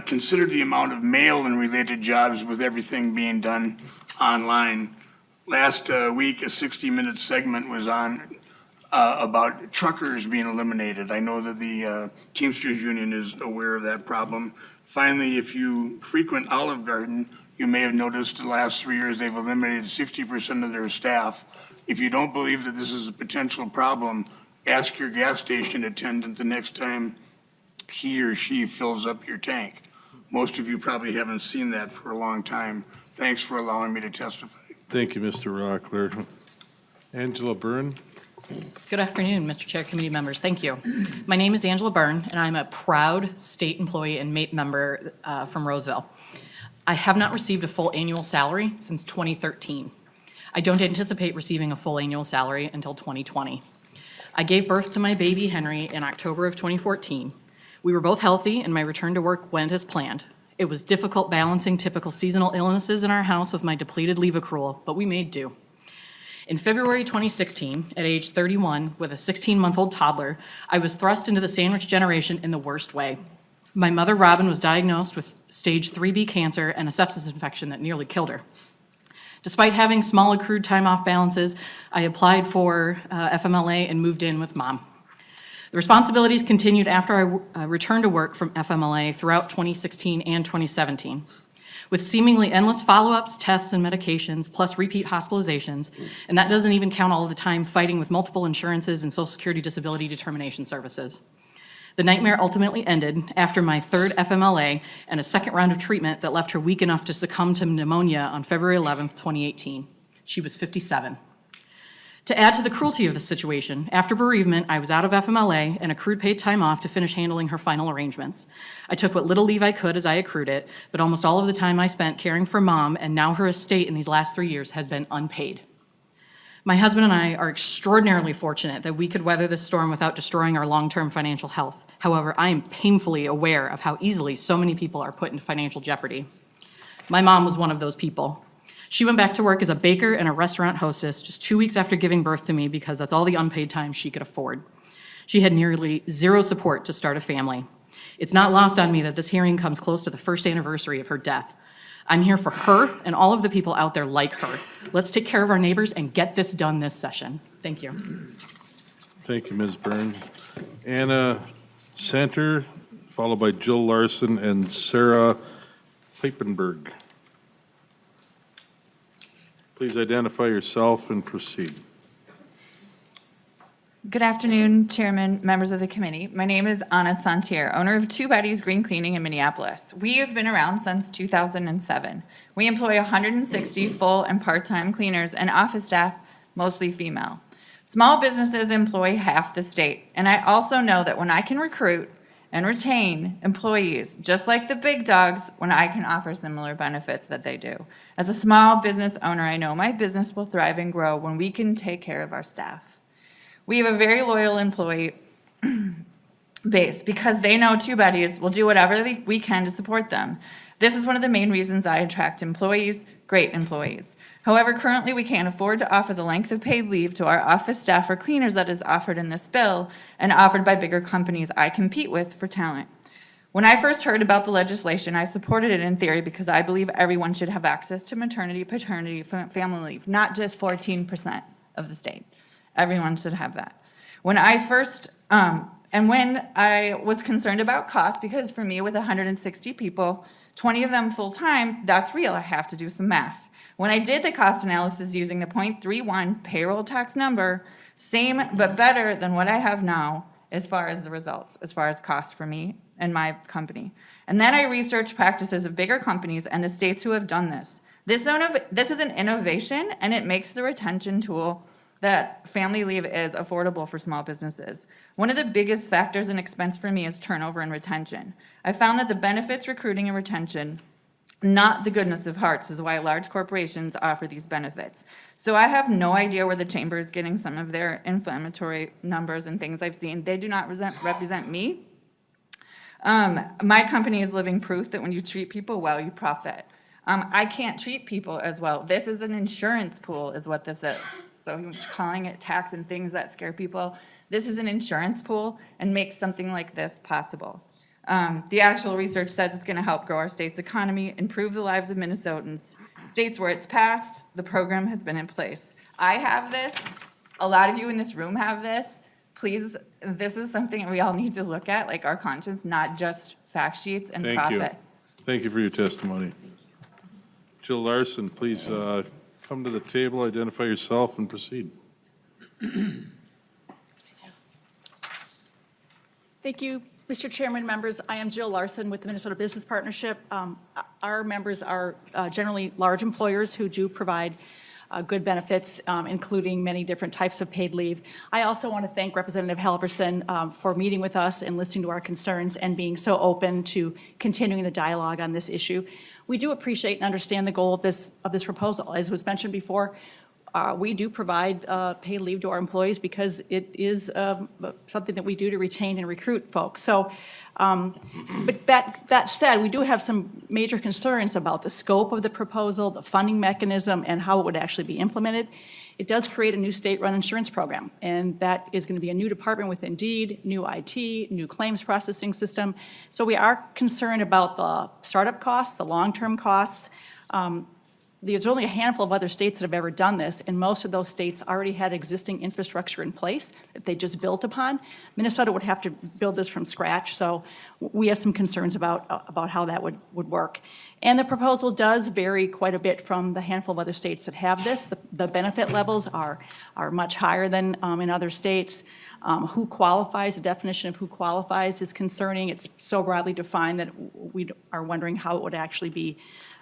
Speaker 15: Consider the amount of mail and related jobs with everything being done online. Last week, a 60-minute segment was on about truckers being eliminated. I know that the Teamsters Union is aware of that problem. Finally, if you frequent Olive Garden, you may have noticed the last 3 years they've eliminated 60% of their staff. If you don't believe that this is a potential problem, ask your gas station attendant the next time he or she fills up your tank. Most of you probably haven't seen that for a long time. Thanks for allowing me to testify.
Speaker 1: Thank you, Mr. Rockler. Angela Byrne.
Speaker 16: Good afternoon, Mr. Chair, committee members. Thank you. My name is Angela Byrne, and I'm a proud state employee and MAPE member from Roseville. I have not received a full annual salary since 2013. I don't anticipate receiving a full annual salary until 2020. I gave birth to my baby Henry in October of 2014. We were both healthy, and my return to work went as planned. It was difficult balancing typical seasonal illnesses in our house with my depleted leave accrual, but we made do. In February 2016, at age 31, with a 16-month-old toddler, I was thrust into the sandwich generation in the worst way. My mother, Robin, was diagnosed with stage 3B cancer and a sepsis infection that nearly killed her. Despite having small accrued time off balances, I applied for FMLA and moved in with Mom. The responsibilities continued after I returned to work from FMLA throughout 2016 and 2017. With seemingly endless follow-ups, tests, and medications, plus repeat hospitalizations, and that doesn't even count all of the time fighting with multiple insurances and Social Security disability determination services. The nightmare ultimately ended after my third FMLA and a second round of treatment that left her weak enough to succumb to pneumonia on February 11th, 2018. She was 57. To add to the cruelty of the situation, after bereavement, I was out of FMLA and accrued paid time off to finish handling her final arrangements. I took what little leave I could as I accrued it, but almost all of the time I spent caring for Mom and now her estate in these last 3 years has been unpaid. My husband and I are extraordinarily fortunate that we could weather this storm without destroying our long-term financial health. However, I am painfully aware of how easily so many people are put into financial jeopardy. My mom was one of those people. She went back to work as a baker and a restaurant hostess just 2 weeks after giving birth to me because that's all the unpaid time she could afford. She had nearly zero support to start a family. It's not lost on me that this hearing comes close to the first anniversary of her death. I'm here for her and all of the people out there like her. Let's take care of our neighbors and get this done this session. Thank you.
Speaker 1: Thank you, Ms. Byrne. Anna Santer, followed by Jill Larson and Sarah Piepenberg. Please identify yourself and proceed.
Speaker 17: Good afternoon, Chairman, members of the committee. My name is Anna Santier, owner of Two Buddies Green Cleaning in Minneapolis. We have been around since 2007. We employ 160 full and part-time cleaners and office staff, mostly female. Small businesses employ half the state, and I also know that when I can recruit and retain employees, just like the big dogs, when I can offer similar benefits that they do. As a small business owner, I know my business will thrive and grow when we can take care of our staff. We have a very loyal employee base because they know Two Buddies will do whatever we can to support them. This is one of the main reasons I attract employees, great employees. However, currently we can't afford to offer the length of paid leave to our office staff or cleaners that is offered in this bill and offered by bigger companies I compete with for talent. When I first heard about the legislation, I supported it in theory because I believe everyone should have access to maternity, paternity, family leave, not just 14% of the state. Everyone should have that. When I was concerned about cost, because for me with 160 people, 20 of them full-time, that's real, I have to do some math. When I did the cost analysis using the 0.31 payroll tax number, same but better than what I have now as far as the results, as far as cost for me and my company. And then I researched practices of bigger companies and the states who have done this. This is an innovation, and it makes the retention tool that family leave is affordable for small businesses. One of the biggest factors in expense for me is turnover and retention. I found that the benefits, recruiting, and retention, not the goodness of hearts, is why large corporations offer these benefits. So I have no idea where the chamber is getting some of their inflammatory numbers and things I've seen. They do not represent me. My company is living proof that when you treat people well, you profit. I can't treat people as well. This is an insurance pool is what this is. So calling it tax and things that scare people. This is an insurance pool and makes something like this possible. The actual research says it's going to help grow our state's economy, improve the lives of Minnesotans. States where it's passed, the program has been in place. I have this. A lot of you in this room have this. Please, this is something we all need to look at, like our conscience, not just fact sheets and profit.
Speaker 1: Thank you. Thank you for your testimony. Jill Larson, please come to the table, identify yourself, and proceed.
Speaker 18: Thank you, Mr. Chairman, members. I am Jill Larson with the Minnesota Business Partnership. Our members are generally large employers who do provide good benefits, including many different types of paid leave. I also want to thank Representative Halverson for meeting with us and listening to our concerns and being so open to continuing the dialogue on this issue. We do appreciate and understand the goal of this proposal. As was mentioned before, we do provide paid leave to our employees because it is something that we do to retain and recruit folks. So, but that said, we do have some major concerns about the scope of the proposal, the funding mechanism, and how it would actually be implemented. It does create a new state-run insurance program, and that is going to be a new department with Indeed, new IT, new claims processing system. So we are concerned about the startup costs, the long-term costs. There's only a handful of other states that have ever done this, and most of those states already had existing infrastructure in place that they just built upon. Minnesota would have to build this from scratch, so we have some concerns about how that would work. And the proposal does vary quite a bit from the handful of other states that have this. The benefit levels are much higher than in other states. Who qualifies, the definition of who qualifies is concerning. It's so broadly defined that we are wondering how it would actually be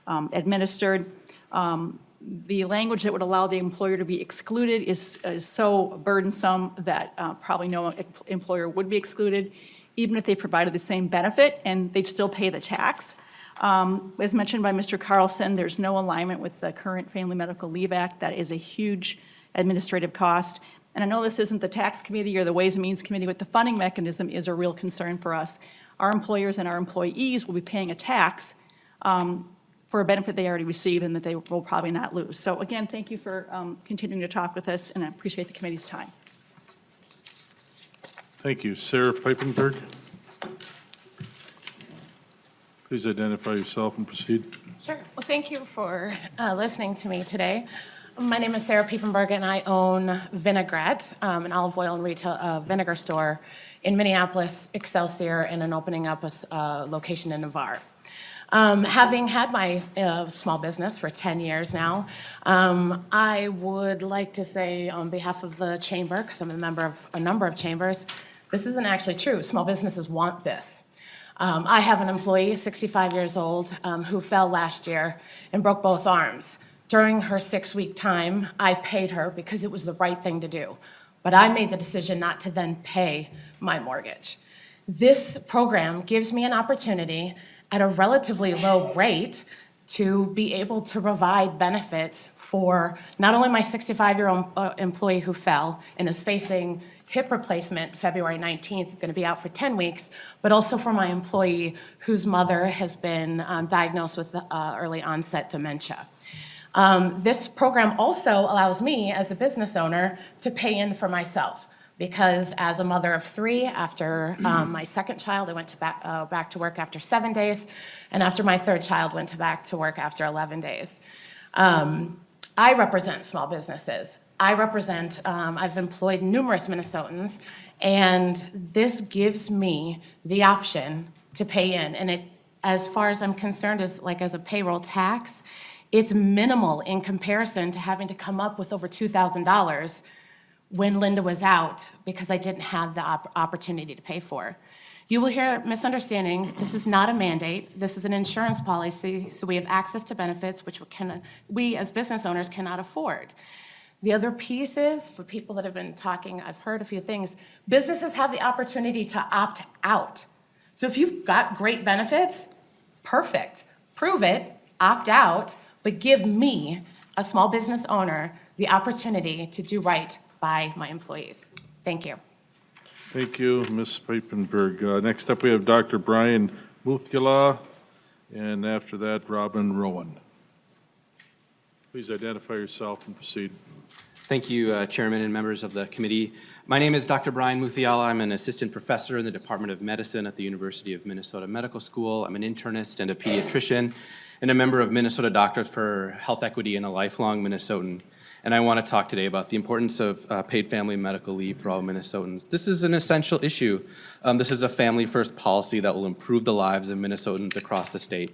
Speaker 18: administered. the language that would allow the employer to be excluded is so burdensome that probably no employer would be excluded, even if they provided the same benefit, and they'd still pay the tax. As mentioned by Mr. Carlson, there's no alignment with the current Family Medical Leave Act. That is a huge administrative cost. And I know this isn't the tax committee or the Ways and Means Committee, but the funding mechanism is a real concern for us. Our employers and our employees will be paying a tax for a benefit they already received and that they will probably not lose. So again, thank you for continuing to talk with us, and I appreciate the committee's time.
Speaker 1: Thank you. Sarah Piepenberg? Please identify yourself and proceed.
Speaker 19: Sure. Well, thank you for listening to me today. My name is Sarah Piepenberg, and I own Vinaigrette, an olive oil and retail vinegar store in Minneapolis, Excelsior, and an opening up a location in Navarre. Having had my small business for 10 years now, I would like to say on behalf of the chamber, because I'm a member of a number of chambers, this isn't actually true. Small businesses want this. I have an employee, 65 years old, who fell last year and broke both arms. During her 6-week time, I paid her because it was the right thing to do. But I made the decision not to then pay my mortgage. This program gives me an opportunity at a relatively low rate to be able to provide benefits for not only my 65-year-old employee who fell and is facing hip replacement February 19th, going to be out for 10 weeks, but also for my employee whose mother has been diagnosed with early onset dementia. This program also allows me as a business owner to pay in for myself, because as a mother of 3, after my second child, I went to back to work after 7 days, and after my third child, went back to work after 11 days. I represent small businesses. I've employed numerous Minnesotans, and this gives me the option to pay in. And it, as far as I'm concerned, as a payroll tax, it's minimal in comparison to having to come up with over $2,000 when Linda was out because I didn't have the opportunity to pay for. You will hear misunderstandings. This is not a mandate. This is an insurance policy, so we have access to benefits which we as business owners cannot afford. The other piece is, for people that have been talking, I've heard a few things, businesses have the opportunity to opt out. So if you've got great benefits, perfect. Prove it, opt out, but give me, a small business owner, the opportunity to do right by my employees. Thank you.
Speaker 1: Thank you, Ms. Piepenberg. Next up, we have Dr. Brian Muthula, and after that, Robin Rowan. Please identify yourself and proceed.
Speaker 20: Thank you, Chairman and members of the committee. My name is Dr. Brian Muthiala. I'm an assistant professor in the Department of Medicine at the University of Minnesota Medical School. I'm an internist and a pediatrician and a member of Minnesota Doctors for Health Equity and a lifelong Minnesotan. And I want to talk today about the importance of paid family medical leave for all Minnesotans. This is an essential issue. This is a family-first policy that will improve the lives of Minnesotans across the state.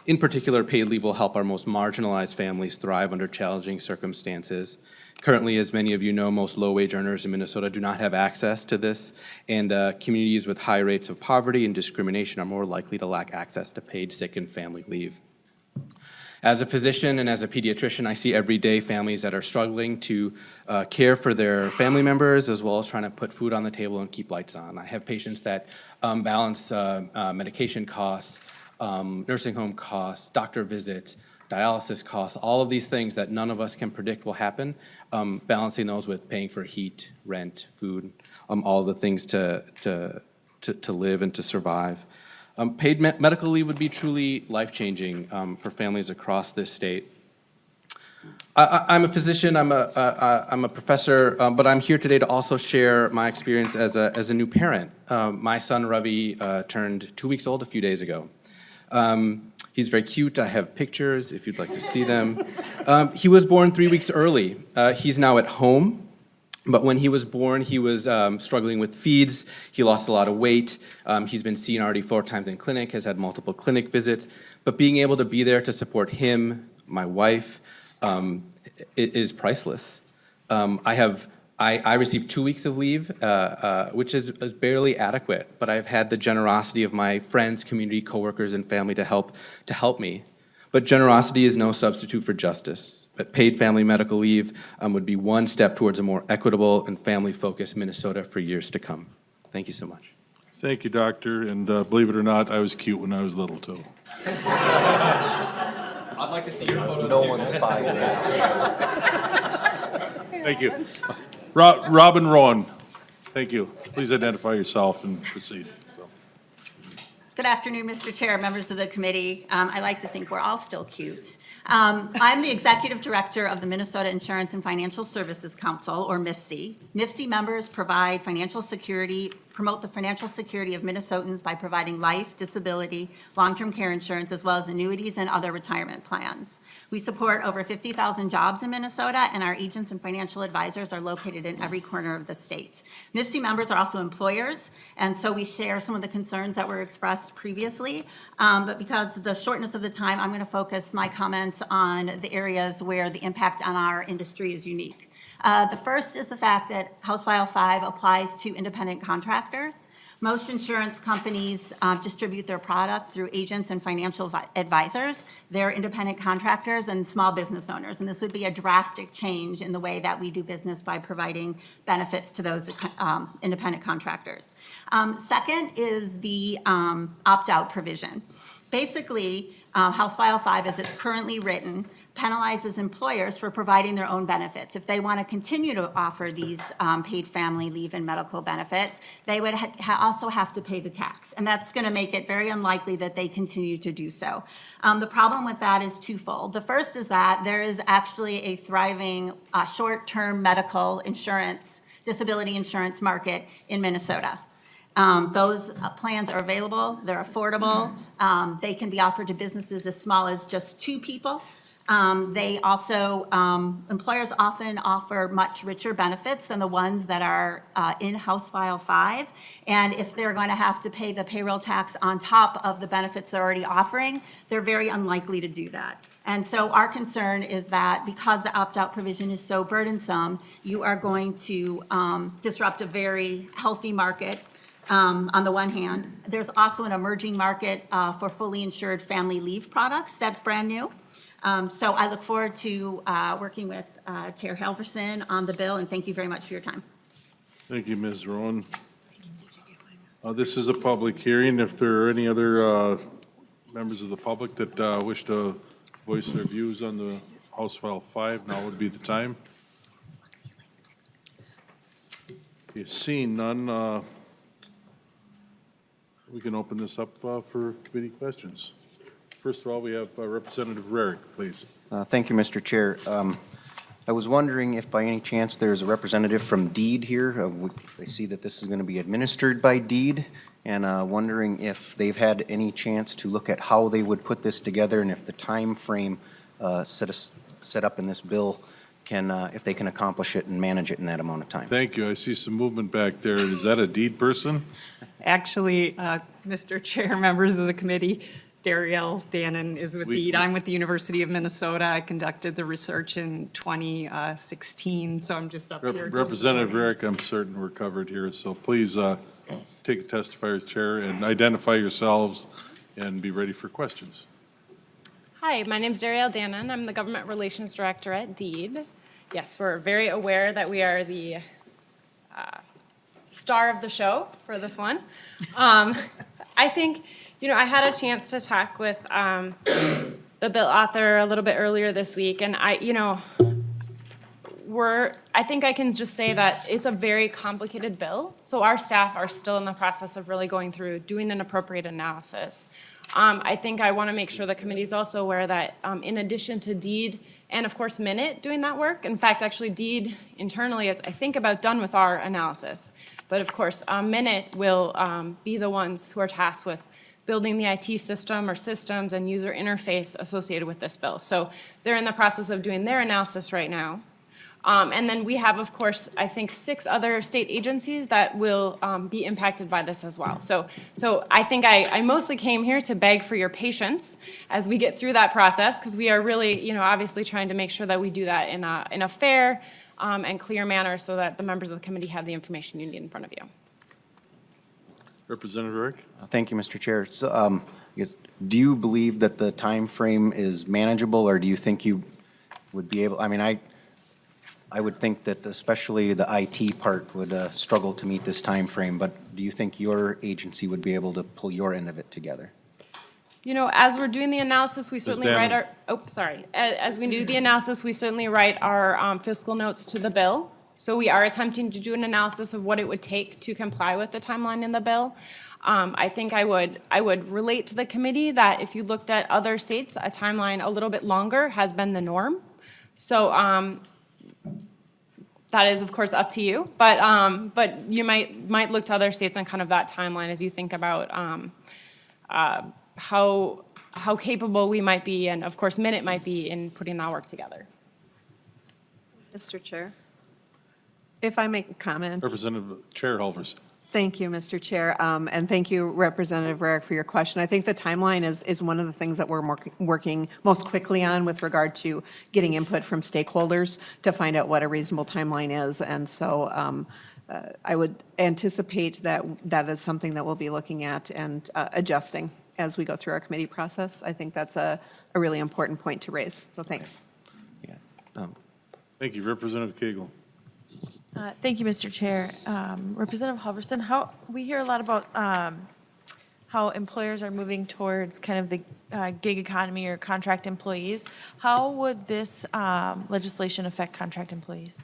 Speaker 20: In particular, paid leave will help our most marginalized families thrive under challenging circumstances. Currently, as many of you know, most low-wage earners in Minnesota do not have access to this, and communities with high rates of poverty and discrimination are more likely to lack access to paid sick and family leave. As a physician and as a pediatrician, I see every day families that are struggling to care for their family members as well as trying to put food on the table and keep lights on. I have patients that balance medication costs, nursing home costs, doctor visits, dialysis costs, all of these things that none of us can predict will happen, balancing those with paying for heat, rent, food, all the things to live and to survive. Paid medical leave would be truly life-changing for families across this state. I'm a physician, I'm a professor, but I'm here today to also share my experience as a new parent. My son Ravi turned 2 weeks old a few days ago. He's very cute. I have pictures if you'd like to see them. He was born 3 weeks early. He's now at home. But when he was born, he was struggling with feeds. He lost a lot of weight. He's been seen already 4 times in clinic, has had multiple clinic visits. But being able to be there to support him, my wife, is priceless. I received 2 weeks of leave, which is barely adequate, but I've had the generosity of my friends, community, coworkers, and family to help me. But generosity is no substitute for justice. But paid family medical leave would be one step towards a more equitable and family-focused Minnesota for years to come. Thank you so much.
Speaker 1: Thank you, Doctor, and believe it or not, I was cute when I was little, too.
Speaker 20: I'd like to see your photos.
Speaker 4: No one's buying that.
Speaker 1: Thank you. Robin Rowan, thank you. Please identify yourself and proceed.
Speaker 19: Good afternoon, Mr. Chair, members of the committee. I like to think we're all still cute. I'm the Executive Director of the Minnesota Insurance and Financial Services Council, or MIFSI. MIFSI members provide financial security, promote the financial security of Minnesotans by providing life, disability, long-term care insurance, as well as annuities and other retirement plans. We support over 50,000 jobs in Minnesota, and our agents and financial advisors are located in every corner of the state. MIFSI members are also employers, and so we share some of the concerns that were expressed previously. But because of the shortness of the time, I'm going to focus my comments on the areas where the impact on our industry is unique. The first is the fact that House File 5 applies to independent contractors. Most insurance companies distribute their product through agents and financial advisors. They're independent contractors and small business owners, and this would be a drastic change in the way that we do business by providing benefits to those independent contractors. Second is the opt-out provision. Basically, House File 5, as it's currently written, penalizes employers for providing their own benefits. If they want to continue to offer these paid family leave and medical benefits, they would also have to pay the tax. And that's going to make it very unlikely that they continue to do so. The problem with that is twofold. The first is that there is actually a thriving short-term medical insurance, disability insurance market in Minnesota. Those plans are available, they're affordable, they can be offered to businesses as small as just 2 people. They also, employers often offer much richer benefits than the ones that are in House File 5. And if they're going to have to pay the payroll tax on top of the benefits they're already offering, they're very unlikely to do that. And so our concern is that because the opt-out provision is so burdensome, you are going to disrupt a very healthy market. On the one hand, there's also an emerging market for fully insured family leave products that's brand new. So I look forward to working with Chair Halverson on the bill, and thank you very much for your time.
Speaker 1: Thank you, Ms. Rowan. This is a public hearing. If there are any other members of the public that wish to voice their views on the House File 5, now would be the time. Okay, seeing none, we can open this up for committee questions. First of all, we have Representative Rarick, please.
Speaker 4: Thank you, Mr. Chair. I was wondering if by any chance there's a representative from DEED here. I see that this is going to be administered by DEED, and wondering if they've had any chance to look at how they would put this together and if the time frame set up in this bill if they can accomplish it and manage it in that amount of time.
Speaker 1: Thank you. I see some movement back there. Is that a DEED person?
Speaker 9: Actually, Mr. Chair, members of the committee, Darielle Dannon is with DEED. I'm with the University of Minnesota. I conducted the research in 2016, so I'm just up here.
Speaker 1: Representative Rarick, I'm certain we're covered here, so please take a testifier's chair and identify yourselves and be ready for questions.
Speaker 8: Hi, my name is Darielle Dannon. I'm the Government Relations Director at DEED. Yes, we're very aware that we are the star of the show for this one. I think, I had a chance to talk with the bill author a little bit earlier this week, and I think I can just say that it's a very complicated bill, so our staff are still in the process of really going through, doing an appropriate analysis. I think I want to make sure the committee is also aware that in addition to DEED and of course Minute doing that work, in fact, actually DEED internally is, I think, about done with our analysis. But of course, Minute will be the ones who are tasked with building the IT system or systems and user interface associated with this bill. So they're in the process of doing their analysis right now. And then we have, of course, I think 6 other state agencies that will be impacted by this as well. So I think I mostly came here to beg for your patience as we get through that process, because we are really, obviously trying to make sure that we do that in a fair and clear manner so that the members of the committee have the information you need in front of you.
Speaker 1: Representative Rarick?
Speaker 4: Thank you, Mr. Chair. So, do you believe that the time frame is manageable, or do you think would be able, I mean, I would think that especially the IT part would struggle to meet this time frame. But do you think your agency would be able to pull your end of it together?
Speaker 19: You know, as we're doing the analysis, we certainly write our, As we do the analysis, we certainly write our fiscal notes to the bill. So we are attempting to do an analysis of what it would take to comply with the timeline in the bill. I think I would relate to the committee that if you looked at other states, a timeline a little bit longer has been the norm. So that is, of course, up to you. But you might look to other states on kind of that timeline as you think about how capable we might be, and of course, Minute might be in putting that work together.
Speaker 3: Mr. Chair, if I make a comment.
Speaker 1: Representative Chair Halverson.
Speaker 3: Thank you, Mr. Chair, and thank you, Representative Rarick, for your question. I think the timeline is one of the things that we're working most quickly on with regard to getting input from stakeholders to find out what a reasonable timeline is. And so I would anticipate that that is something that we'll be looking at and adjusting as we go through our committee process. I think that's a really important point to raise, so thanks.
Speaker 4: Yeah.
Speaker 1: Thank you. Representative Cagle.
Speaker 2: Thank you, Mr. Chair. Representative Halverson, we hear a lot about how employers are moving towards kind of the gig economy or contract employees. How would this legislation affect contract employees?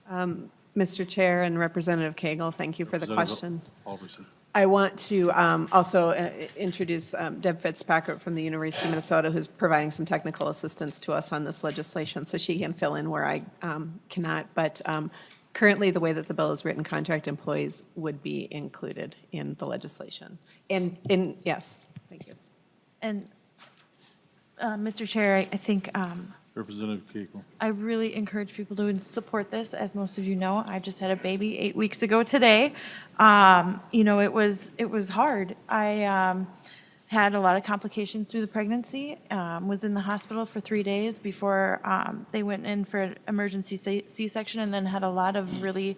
Speaker 3: Mr. Chair and Representative Cagle, thank you for the question.
Speaker 1: Halverson.
Speaker 3: I want to also introduce Deb Fitzpatrick from the University of Minnesota, who's providing some technical assistance to us on this legislation, so she can fill in where I cannot. But currently, the way that the bill is written, contract employees would be included in the legislation. Yes, thank you.
Speaker 2: And, Mr. Chair, I think
Speaker 1: Representative Cagle.
Speaker 2: I really encourage people to support this. As most of you know, I just had a baby 8 weeks ago today. You know, it was hard. I had a lot of complications through the pregnancy, was in the hospital for 3 days before they went in for an emergency C-section, and then had a lot of really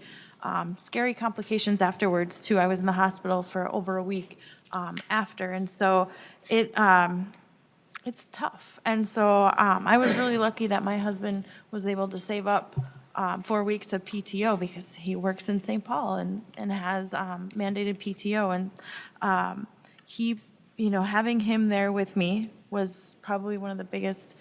Speaker 2: scary complications afterwards, too. I was in the hospital for over a week after, and so it's tough. And so I was really lucky that my husband was able to save up 4 weeks of PTO because he works in St. Paul and has mandated PTO. And he, you know, having him there with me was probably one of the biggest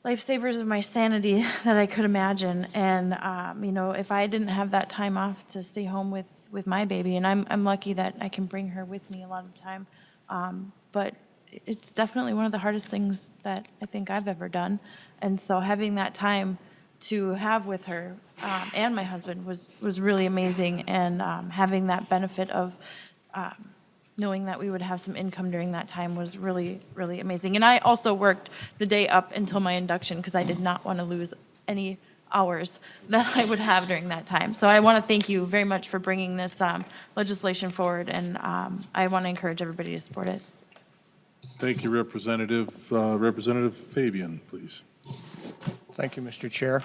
Speaker 2: lifesavers of my sanity that I could imagine. And, you know, if I didn't have that time off to stay home with my baby, and I'm lucky that I can bring her with me a lot of the time, but it's definitely one of the hardest things that I think I've ever done. And so having that time to have with her and my husband was really amazing. And having that benefit of knowing that we would have some income during that time was really, really amazing. And I also worked the day up until my induction because I did not want to lose any hours that I would have during that time. So I want to thank you very much for bringing this legislation forward, and I want to encourage everybody to support it.
Speaker 1: Thank you, Representative. Representative Fabian, please.
Speaker 14: Thank you, Mr. Chair.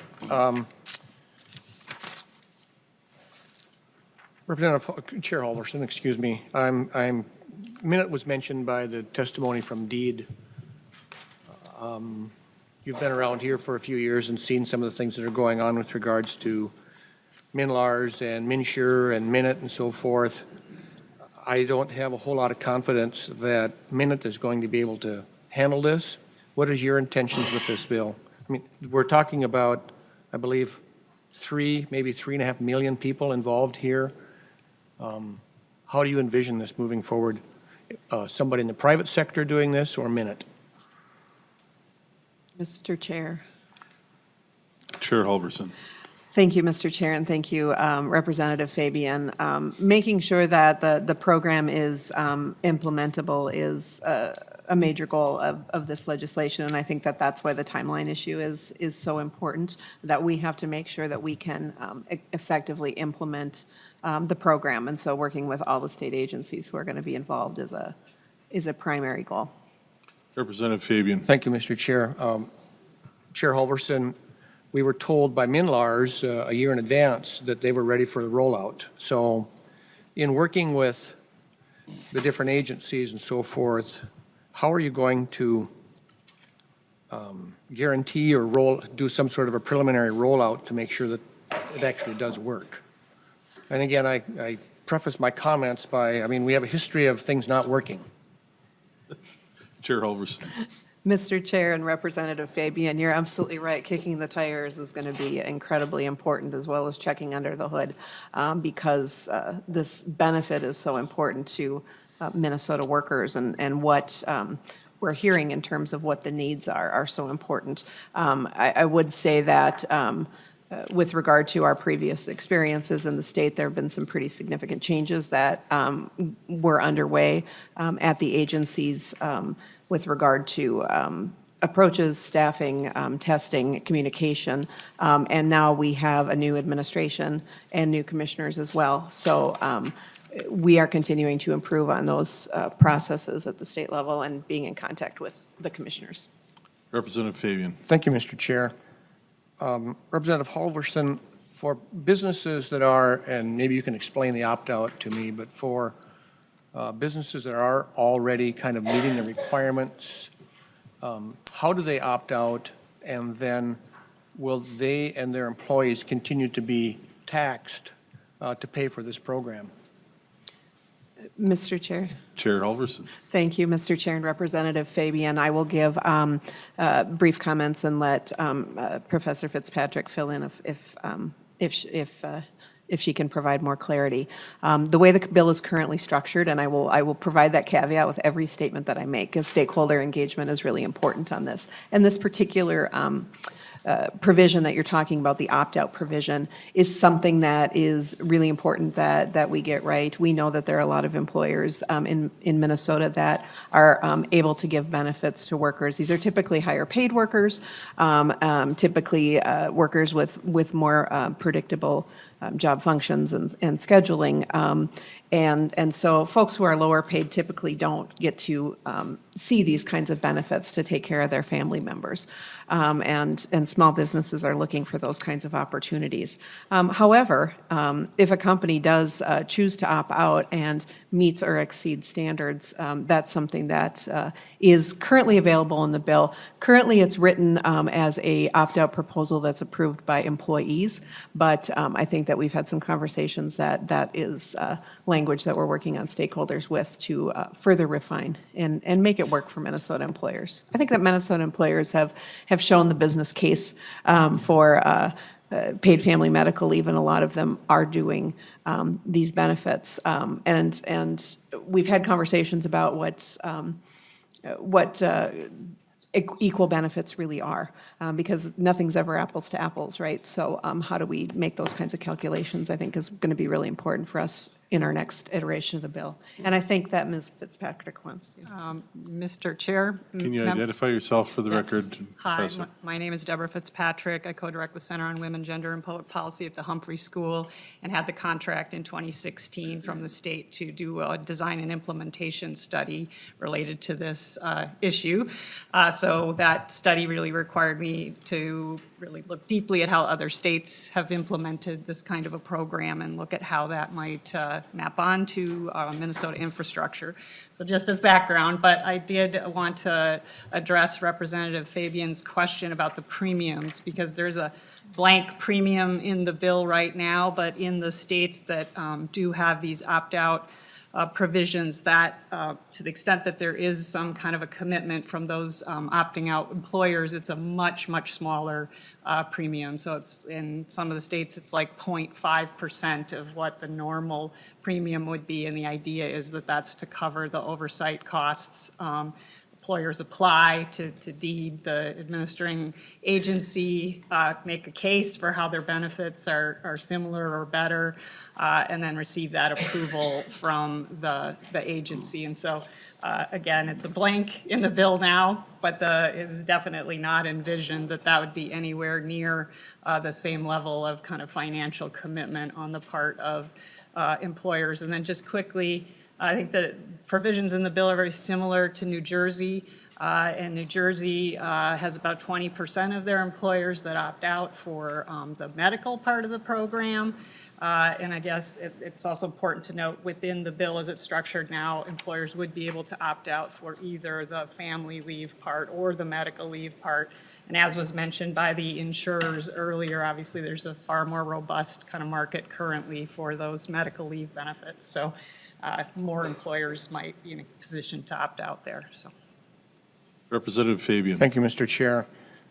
Speaker 14: Representative Chair Halverson, excuse me. Minute was mentioned by the testimony from Deed. You've been around here for a few years and seen some of the things that are going on with regards to Minlars and Minsure and Minute and so forth. I don't have a whole lot of confidence that Minute is going to be able to handle this. What is your intentions with this bill? I mean, we're talking about, I believe, maybe 3.5 million people involved here. How do you envision this moving forward? Somebody in the private sector doing this or Minute?
Speaker 3: Mr. Chair.
Speaker 1: Chair Halverson.
Speaker 3: Thank you, Mr. Chair, and thank you, Representative Fabian. Making sure that the program is implementable is a major goal of this legislation, and I think that that's why the timeline issue is so important, that we have to make sure that we can effectively implement the program. And so working with all the state agencies who are going to be involved is a primary goal.
Speaker 1: Representative Fabian.
Speaker 14: Thank you, Mr. Chair. Chair Halverson, we were told by Minlars a year in advance that they were ready for the rollout. So in working with the different agencies and so forth, how are you going to
Speaker 2: guarantee or do some sort of a preliminary rollout to make sure that it actually does work. And again, I preface my comments by, I mean, we have a history of things not working.
Speaker 1: Chair Halverson.
Speaker 3: Mr. Chair and Representative Fabian, you're absolutely right. Kicking the tires is going to be incredibly important, as well as checking under the hood, because this benefit is so important to Minnesota workers, and what we're hearing in terms of what the needs are so important. I would say that with regard to our previous experiences in the state, there have been some pretty significant changes that were underway at the agencies with regard to approaches, staffing, testing, communication, and now we have a new administration and new commissioners as well. So we are continuing to improve on those processes at the state level and being in contact with the commissioners.
Speaker 1: Representative Fabian.
Speaker 2: Thank you, Mr. Chair. Representative Halverson, for businesses that are, and maybe you can explain the opt-out to me, but for businesses that are already kind of meeting the requirements, how do they opt out? And then will they and their employees continue to be taxed to pay for this program?
Speaker 3: Mr. Chair.
Speaker 1: Chair Halverson.
Speaker 3: Thank you, Mr. Chair and Representative Fabian. I will give brief comments and let Professor Fitzpatrick fill in if she can provide more clarity. The way the bill is currently structured, and I will provide that caveat with every statement that I make, because stakeholder engagement is really important on this. And this particular provision that you're talking about, the opt-out provision, is something that is really important that we get right. We know that there are a lot of employers in Minnesota that are able to give benefits to workers. These are typically higher paid workers, typically workers with more predictable job functions and scheduling. And so folks who are lower paid typically don't get to see these kinds of benefits to take care of their family members. And small businesses are looking for those kinds of opportunities. However, if a company does choose to opt out and meets or exceeds standards, that's something that is currently available in the bill. Currently, it's written as a opt-out proposal that's approved by employees, but I think that we've had some conversations that is language that we're working on stakeholders with to further refine and make it work for Minnesota employers. I think that Minnesota employers have shown the business case for paid family medical leave, and a lot of them are doing these benefits. And we've had conversations about what equal benefits really are, because nothing's ever apples to apples, right? So how do we make those kinds of calculations, I think, is going to be really important for us in our next iteration of the bill. And I think that Ms. Fitzpatrick wants to.
Speaker 19: Mr. Chair.
Speaker 1: Can you identify yourself for the
Speaker 19: Yes.
Speaker 1: record?
Speaker 19: Hi,
Speaker 1: Professor?
Speaker 19: my name is Deborah Fitzpatrick. I co-direct the Center on Women, Gender, and Public Policy at the Humphrey School, and had the contract in 2016 from the state to do a design and implementation study related to this issue. So that study really required me to really look deeply at how other states have implemented this kind of a program and look at how that might map onto Minnesota infrastructure. So just as background, but I did want to address Representative Fabian's question about the premiums, because there's a blank premium in the bill right now, but in the states that do have these opt-out provisions, that to the extent that there is some kind of a commitment from those opting out employers, it's a much, much smaller premium. So it's in some of the states, it's like 0.5% of what the normal premium would be. And the idea is that that's to cover the oversight costs. Employers apply to deed the administering agency, make a case for how their benefits are similar or better, and then receive that approval from the agency. And so, again, it's a blank in the bill now, but it is definitely not envisioned that would be anywhere near the same level of kind of financial commitment on the part of employers. And then just quickly, I think the provisions in the bill are very similar to New Jersey.
Speaker 2: And New Jersey has about 20% of their employers that opt out for the medical part of the program. And I guess it's also important to note within the bill as it's structured now, employers would be able to opt out for either the family leave part or the medical leave part. And as was mentioned by the insurers earlier, obviously there's a far more robust kind of market currently for those medical leave benefits. So more employers might be in a position to opt out there. So.
Speaker 1: Representative Fabian.
Speaker 14: Thank you, Mr. Chair.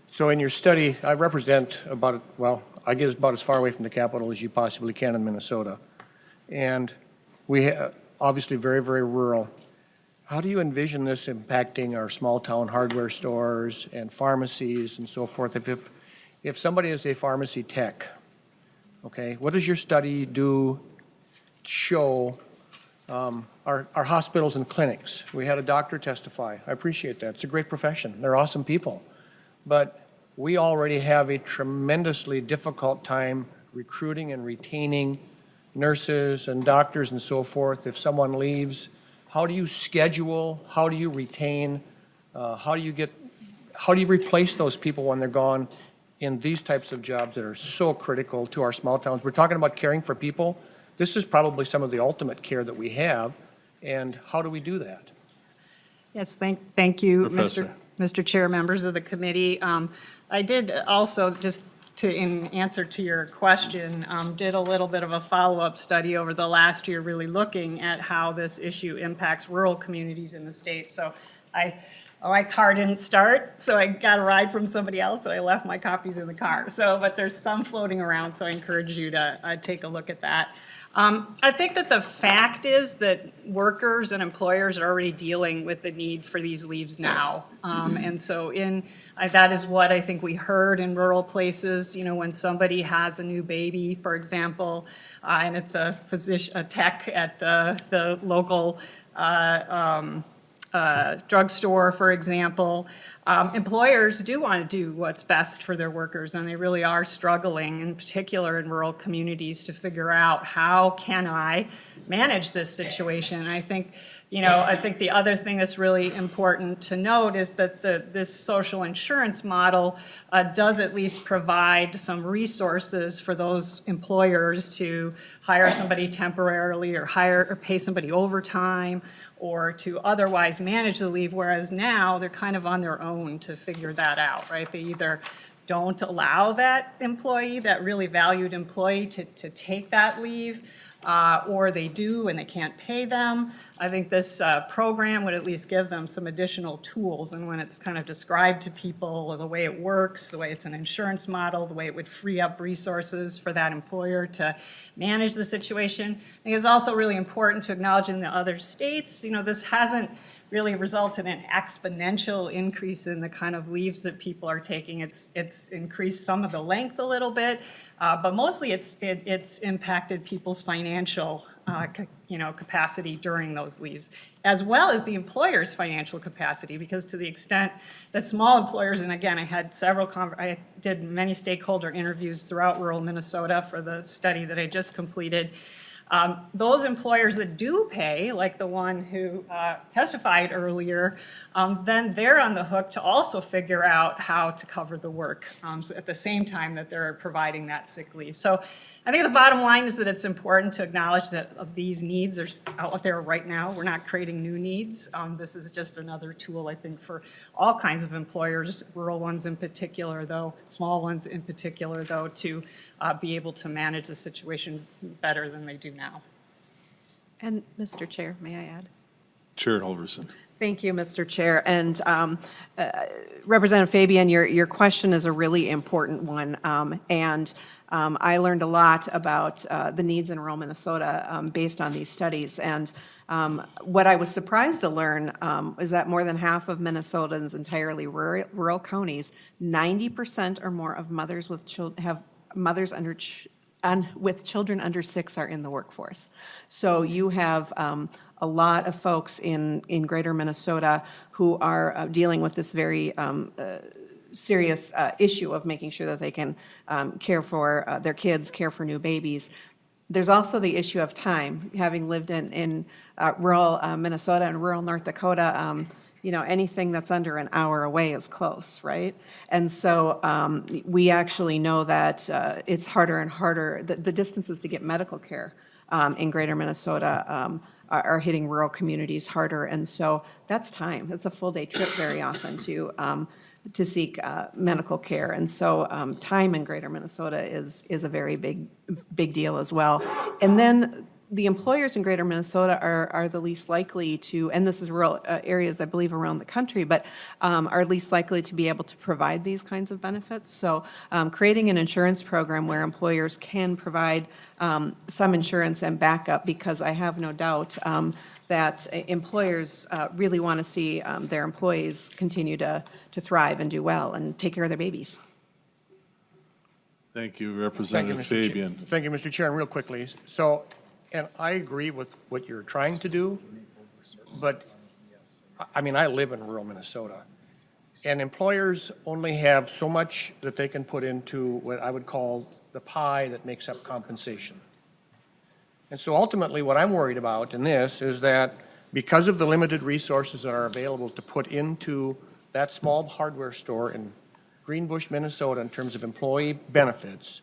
Speaker 14: So in your study, I represent about, well, I get about as far away from the capital as you possibly can in Minnesota. And we have obviously very, very rural. How do you envision this impacting our small-town hardware stores and pharmacies and so forth? If somebody is a pharmacy tech, okay, what does your study do to show our hospitals and clinics? We had a doctor testify. I appreciate that. It's a great profession. They're awesome people. But we already have a tremendously difficult time recruiting and retaining nurses and doctors and so forth. If someone leaves, how do you schedule? How do you retain? How do you replace those people when they're gone in these types of jobs that are so critical to our small towns? We're talking about caring for people. This is probably some of the ultimate care that we have. And how do we do that?
Speaker 2: Yes, thank you,
Speaker 1: Professor.
Speaker 2: Mr. Chair, members of the committee. I did also, just in answer to your question, did a little bit of a follow-up study over the last year, really looking at how this issue impacts rural communities in the state. So my car didn't start, so I got a ride from somebody else, so I left my copies in the car. So, but there's some floating around, so I encourage you to take a look at that. I think that the fact is that workers and employers are already dealing with the need for these leaves now. And so that is what I think we heard in rural places, you know, when somebody has a new baby, for example, and it's a tech at the local drugstore, for example, employers do want to do what's best for their workers, and they really are struggling, in particular in rural communities, to figure out how can I manage this situation. I think, you know, I think the other thing that's really important to note is that this social insurance model does at least provide some resources for those employers to hire somebody temporarily or pay somebody overtime or to otherwise manage the leave, whereas now they're kind of on their own to figure that out, right? They either don't allow that employee, that really valued employee, to take that leave, or they do and they can't pay them. I think this program would at least give them some additional tools, and when it's kind of described to people, the way it works, the way it's an insurance model, the way it would free up resources for that employer to manage the situation. I think it's also really important to acknowledge in the other states, you know, this hasn't really resulted in an exponential increase in the kind of leaves that people are taking. It's increased some of the length a little bit, but mostly it's impacted people's financial capacity during those leaves, as well as the employer's financial capacity, because to the extent that small employers, and again, I did many stakeholder interviews throughout rural Minnesota for the study that I just completed. Those employers that do pay, like the one who testified earlier, then they're on the hook to also figure out how to cover the work so at the same time that they're providing that sick leave. So I think the bottom line is that it's important to acknowledge that these needs are out there right now. We're not creating new needs. This is just another tool, I think, for all kinds of employers, rural ones in particular, though, small ones in particular, though, to be able to manage the situation better than they do now.
Speaker 3: And Mr. Chair, may I add?
Speaker 1: Chair Halverson.
Speaker 3: Thank you, Mr. Chair. And Representative Fabian, your question is a really important one. I learned a lot about the needs in rural Minnesota based on these studies. And what I was surprised to learn is that more than half of Minnesotans, entirely rural counties, 90% or more of mothers with children with children under 6 are in the workforce. So you have a lot of folks in greater Minnesota who are dealing with this very serious issue of making sure that they can care for their kids, care for new babies. There's also the issue of time. Having lived in rural Minnesota and rural North Dakota, anything that's under an hour away is close, right? And so we actually know that it's harder and harder, the distances to get medical care in greater Minnesota are hitting rural communities harder. And so that's time. That's a full-day trip very often to seek medical care. And so time in greater Minnesota is a very big deal as well. And then the employers in greater Minnesota are the least likely to, and this is rural areas, I believe, around the country, but are least likely to be able to provide these kinds of benefits. So creating an insurance program where employers can provide some insurance and backup, because I have no doubt that employers really want to see their employees continue to thrive and do well and take care of their babies.
Speaker 1: Thank you, Representative Fabian.
Speaker 14: Thank you, Mr. Chair, and real quickly, so, and I agree with what you're trying to do, but, I mean, I live in rural Minnesota, and employers only have so much that they can put into what I would call the pie that makes up compensation. And so ultimately, what I'm worried about in this is that because of the limited resources that are available to put into that small hardware store in Greenbush, Minnesota, in terms of employee benefits,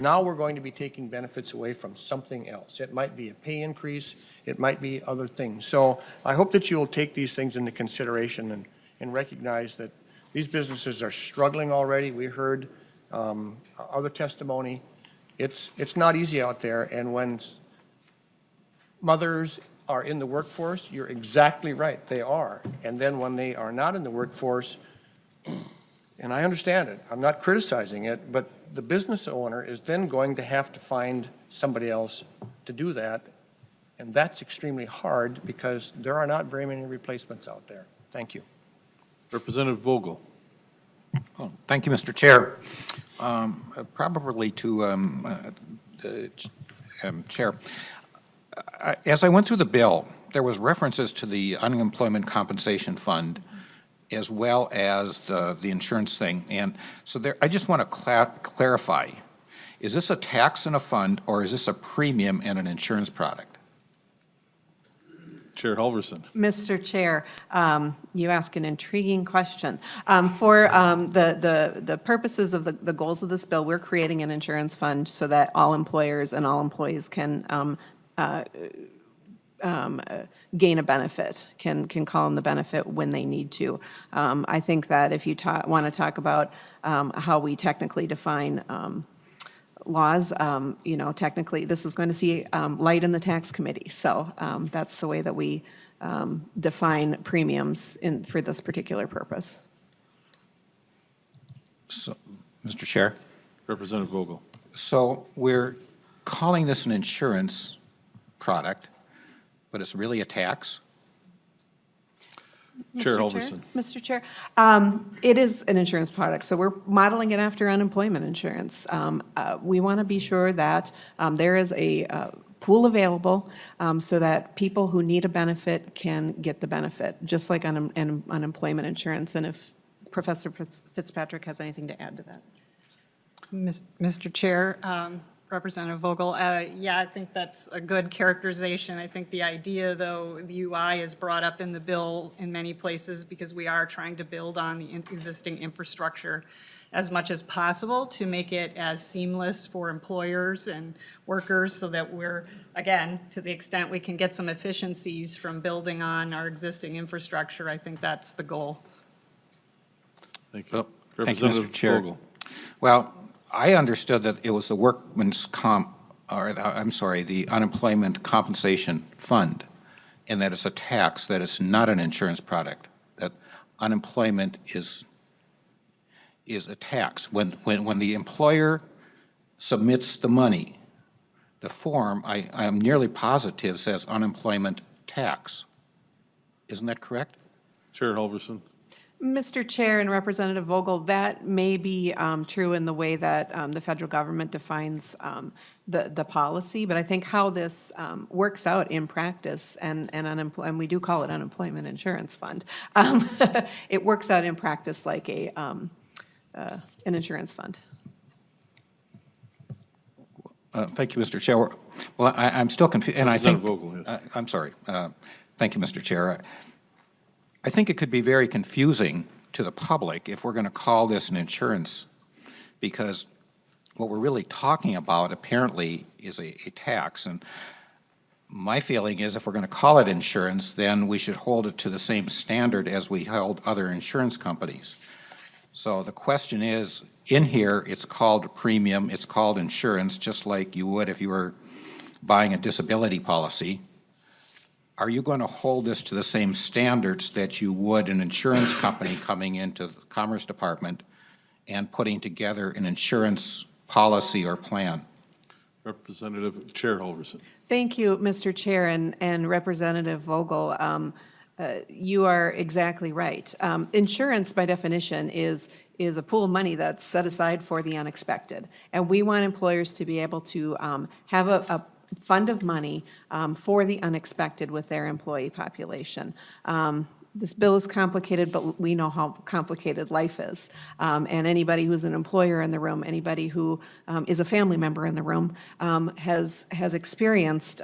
Speaker 14: now we're going to be taking benefits away from something else. It might be a pay increase, it might be other things. So I hope that you'll take these things into consideration and recognize that these businesses are struggling already. We heard other testimony. It's not easy out there, and when mothers are in the workforce, you're exactly right, they are. And then when they are not in the workforce, and I understand it, I'm not criticizing it, but the business owner is then going to have to find somebody else to do that, and that's extremely hard because there are not very many replacements out there. Thank you.
Speaker 1: Representative Vogel.
Speaker 2: Oh, thank you, Mr. Chair. Probably to the Chair. As I went through the bill, there was references to the unemployment compensation fund as well as the insurance thing. And so there, I just want to clarify, is this a tax and a fund, or is this a premium and an insurance product?
Speaker 1: Chair Halverson.
Speaker 3: Mr. Chair, you ask an intriguing question. For the purposes of the goals of this bill, we're creating an insurance fund so that all employers and all employees can gain a benefit, can call in the benefit when they need to. I think that if you want to talk about how we technically define laws, technically, this is going to see light in the tax committee. So that's the way that we define premiums for this particular purpose.
Speaker 2: So, Mr. Chair?
Speaker 1: Representative Vogel.
Speaker 2: So we're calling this an insurance product, but it's really a tax?
Speaker 1: Chair
Speaker 3: Mr.
Speaker 1: Halverson.
Speaker 3: Mr. Chair, it is an insurance product, so we're modeling it after unemployment insurance. We want to be sure that there is a pool available so that people who need a benefit can get the benefit, just like unemployment insurance. And if Professor Fitzpatrick has anything to add to that.
Speaker 19: Mr. Chair, Representative Vogel, yeah, I think that's a good characterization. I think the idea, though, the UI is brought up in the bill in many places because we are trying to build on the existing infrastructure as much as possible to make it as seamless for employers and workers so that we're, again, to the extent we can get some efficiencies from building on our existing infrastructure, I think that's the goal.
Speaker 1: Thank you.
Speaker 2: Thank you,
Speaker 1: Representative
Speaker 2: Mr. Chair.
Speaker 1: Vogel.
Speaker 2: Well, I understood that it was the workman's comp, or I'm sorry, the unemployment compensation fund, and that it's a tax, that it's not an insurance product, that unemployment is a tax. When the employer submits the money, the form, I am nearly positive, says unemployment tax. Isn't that correct?
Speaker 1: Chair Halverson.
Speaker 3: Mr. Chair and Representative Vogel, that may be true in the way that the federal government defines the policy, but I think how this works out in practice, and we do call it unemployment insurance fund, it works out in practice like an insurance fund.
Speaker 2: Thank you, Mr. Chair. Well, I'm still confused, and I think,
Speaker 1: Representative Vogel, yes.
Speaker 2: I'm sorry. Thank you, Mr. Chair. I think it could be very confusing to the public if we're going to call this an insurance, because what we're really talking about apparently is a tax. And my feeling is if we're going to call it insurance, then we should hold it to the same standard as we held other insurance companies. So the question is, in here, it's called premium, it's called insurance, just like you would if you were buying a disability policy. Are you going to hold this to the same standards that you would an insurance company coming into the Commerce Department and putting together an insurance policy or plan?
Speaker 1: Representative Chair Halverson.
Speaker 3: Thank you, Mr. Chair, and Representative Vogel. You are exactly right. Insurance, by definition, is a pool of money that's set aside for the unexpected. And we want employers to be able to have a fund of money for the unexpected with their employee population. This bill is complicated, but we know how complicated life is. And anybody who's an employer in the room, anybody who is a family member in the room, has experienced,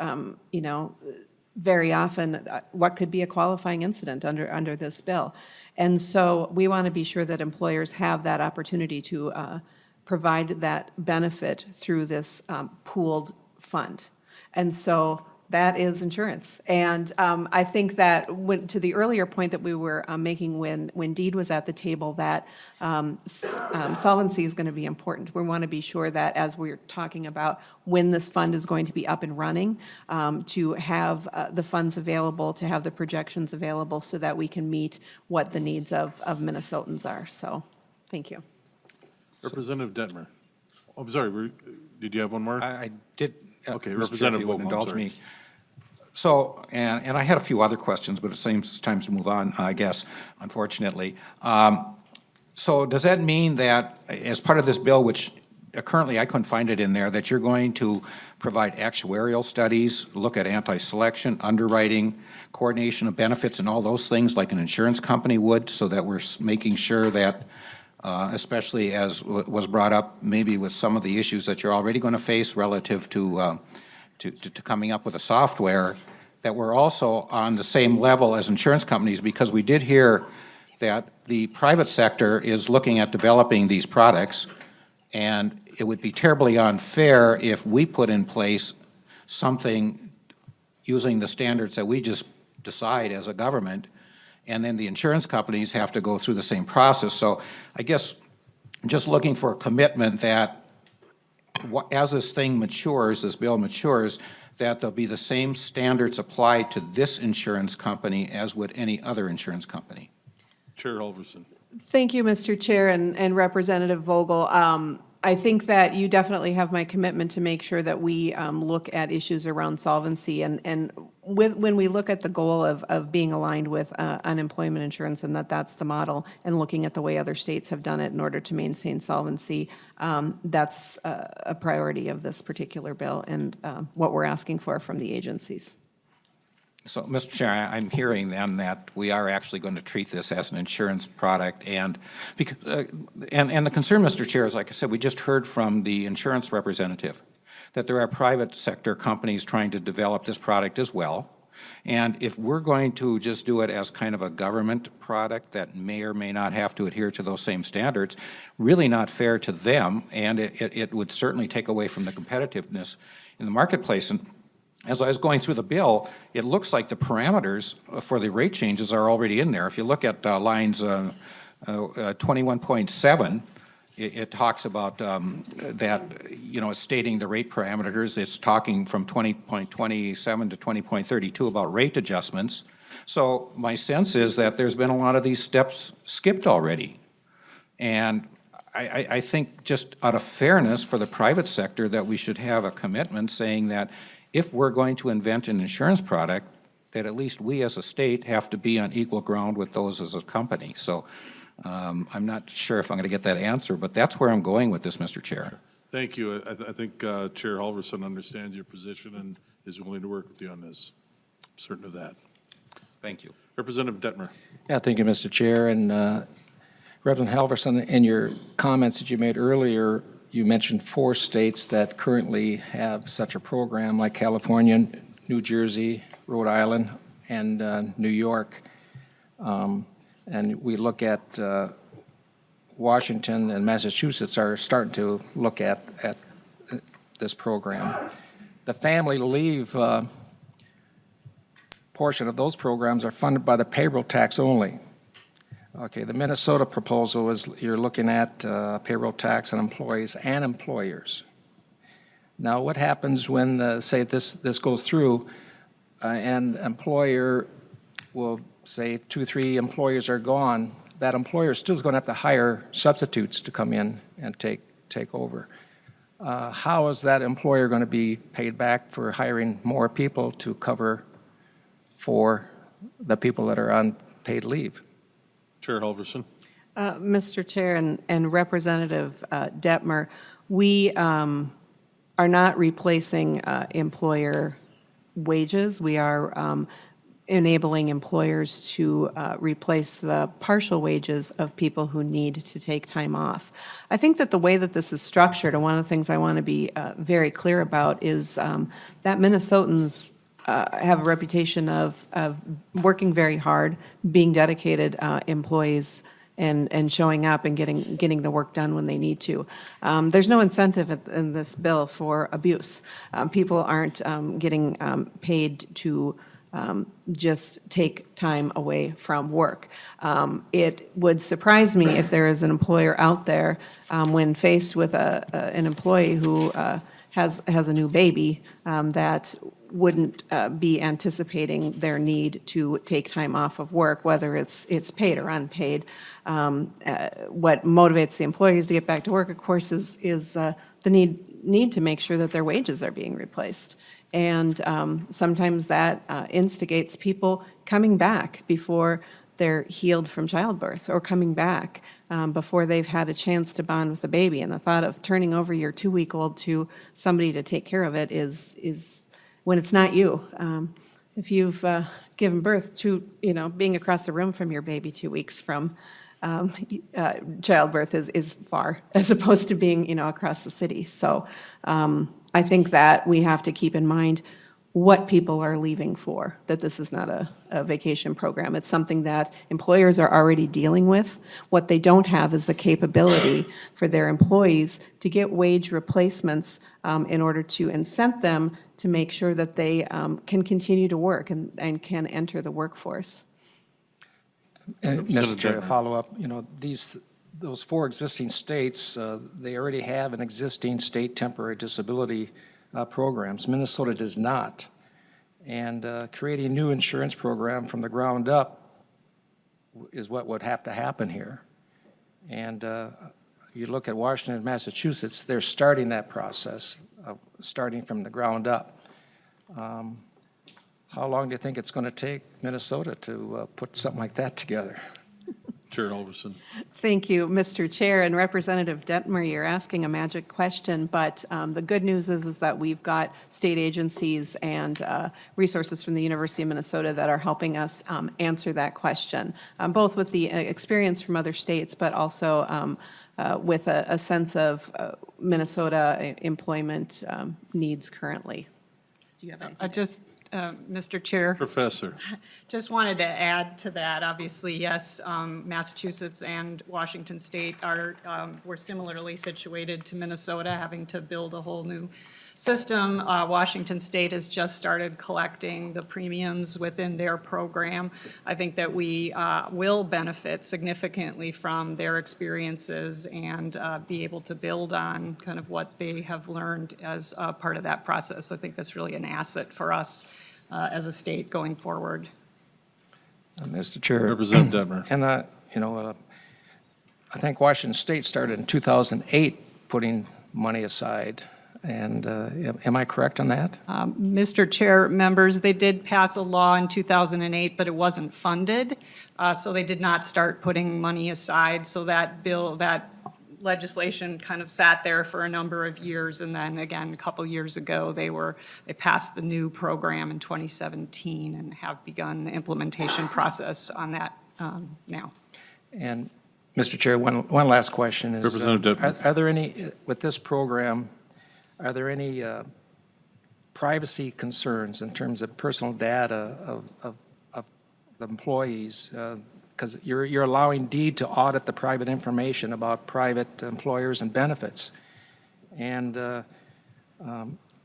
Speaker 3: very often what could be a qualifying incident under this bill. And so we want to be sure that employers have that opportunity to provide that benefit through this pooled fund. And so that is insurance. And I think that to the earlier point that we were making when Deed was at the table, that solvency is going to be important. We want to be sure that as we're talking about when this fund is going to be up and running, to have the funds available, to have the projections available so that we can meet what the needs of Minnesotans are. So, thank you.
Speaker 1: Representative Detmer. Oh, I'm sorry, did you have one more?
Speaker 2: I did.
Speaker 1: Okay,
Speaker 2: Mr. Chair, if
Speaker 1: Representative
Speaker 2: you would
Speaker 1: Vogel, I'm
Speaker 2: indulge
Speaker 1: sorry.
Speaker 2: me. So, and I had a few other questions, but it seems it's time to move on, I guess, unfortunately. So does that mean that as part of this bill, which currently I couldn't find it in there, that you're going to provide actuarial studies, look at anti-selection, underwriting, coordination of benefits and all those things like an insurance company would, so that we're making sure that, especially as was brought up, maybe with some of the issues that you're already going to face relative to coming up with a software, that we're also on the same level as insurance companies, because we did hear that the private sector is looking at developing these products, and it would be terribly unfair if we put in place something using the standards that we just decide as a government, and then the insurance companies have to go through the same process. So I guess just looking for a commitment that as this thing matures, this bill matures, that there'll be the same standards applied to this insurance company as would any other insurance company.
Speaker 1: Chair Halverson.
Speaker 3: Thank you, Mr. Chair and Representative Vogel. I think that you definitely have my commitment to make sure that we look at issues around solvency. And when we look at the goal of being aligned with unemployment insurance, and that's the model, and looking at the way other states have done it in order to maintain solvency, that's a priority of this particular bill and what we're asking for from the agencies.
Speaker 2: So, Mr. Chair, I'm hearing then that we are actually going to treat this as an insurance product, and because, and the concern, Mr. Chair, is, like I said, we just heard from the insurance representative that there are private sector companies trying to develop this product as well. And if we're going to just do it as kind of a government product that may or may not have to adhere to those same standards, really not fair to them, and it would certainly take away from the competitiveness in the marketplace. And as I was going through the bill, it looks like the parameters for the rate changes are already in there. If you look at lines 21.7, it talks about that, it's stating the rate parameters. It's talking from 20.27 to 20.32 about rate adjustments. So my sense is that there's been a lot of these steps skipped already. And I think just out of fairness for the private sector that we should have a commitment saying that if we're going to invent an insurance product, that at least we as a state have to be on equal ground with those as a company. So I'm not sure if I'm going to get that answer, but that's where I'm going with this, Mr. Chair.
Speaker 1: Thank you. I think Chair Halverson understands your position and is willing to work with you on this. I'm certain of that.
Speaker 2: Thank you.
Speaker 1: Representative Detmer.
Speaker 19: Yeah, thank you, Mr. Chair. And Reverend Halverson, in your comments that you made earlier, you mentioned 4 states that currently have such a program, like California, New Jersey, Rhode Island, and New York.
Speaker 2: And we look at Washington and Massachusetts are starting to look at this program. The family leave portion of those programs are funded by the payroll tax only. Okay, the Minnesota proposal is you're looking at payroll tax on employees and employers. Now, what happens when, say, this goes through, and employer will say 2, 3 employers are gone, that employer still is going to have to hire substitutes to come in and take over. How is that employer going to be paid back for hiring more people to cover for the people that are on paid leave?
Speaker 1: Chair Halverson.
Speaker 3: Mr. Chair and Representative Detmer, we are not replacing employer wages. We are enabling employers to replace the partial wages of people who need to take time off. I think that the way that this is structured, and one of the things I want to be very clear about, is that Minnesotans have a reputation of working very hard, being dedicated employees, and showing up and getting the work done when they need to. There's no incentive in this bill for abuse. People aren't getting paid to just take time away from work. It would surprise me if there is an employer out there when faced with an employee who has a new baby that wouldn't be anticipating their need to take time off of work, whether it's paid or unpaid. What motivates the employees to get back to work, of course, is the need to make sure that their wages are being replaced. And sometimes that instigates people coming back before they're healed from childbirth, or coming back before they've had a chance to bond with the baby. And the thought of turning over your 2-week-old to somebody to take care of it is when it's not you. If you've given birth to, being across the room from your baby 2 weeks from childbirth is far, as opposed to being, across the city. So I think that we have to keep in mind what people are leaving for, that this is not a vacation program. It's something that employers are already dealing with. What they don't have is the capability for their employees to get wage replacements in order to incent them to make sure that they can continue to work and can enter the workforce.
Speaker 2: Mr. Chair, a follow-up, those 4 existing states, they already have an existing state temporary disability programs. Minnesota does not. And creating a new insurance program from the ground up is what would have to happen here. And you look at Washington and Massachusetts, they're starting that process of starting from the ground up. How long do you think it's going to take Minnesota to put something like that together?
Speaker 1: Chair Halverson.
Speaker 3: Thank you, Mr. Chair. And Representative Detmer, you're asking a magic question, but the good news is that we've got state agencies and resources from the University of Minnesota that are helping us answer that question, both with the experience from other states, but also with a sense of Minnesota employment needs currently. Do you have anything?
Speaker 19: Mr. Chair.
Speaker 1: Professor.
Speaker 19: Just wanted to add to that. Obviously, yes, Massachusetts and Washington State were similarly situated to Minnesota, having to build a whole new system. Washington State has just started collecting the premiums within their program. I think that we will benefit significantly from their experiences and be able to build on kind of what they have learned as part of that process. I think that's really an asset for us as a state going forward.
Speaker 2: Mr. Chair.
Speaker 1: Representative Detmer.
Speaker 2: And, I think Washington State started in 2008 putting money aside. And am I correct on that?
Speaker 19: Mr. Chair, members, they did pass a law in 2008, but it wasn't funded. So they did not start putting money aside. So that legislation kind of sat there for a number of years. And then again, a couple years ago, they passed the new program in 2017 and have begun the implementation process on that now.
Speaker 2: And Mr. Chair, one last question is,
Speaker 1: Representative Detmer.
Speaker 2: are there any, with this program, are there any privacy concerns in terms of personal data of employees, because you're allowing Deed to audit the private information about private employers and benefits. And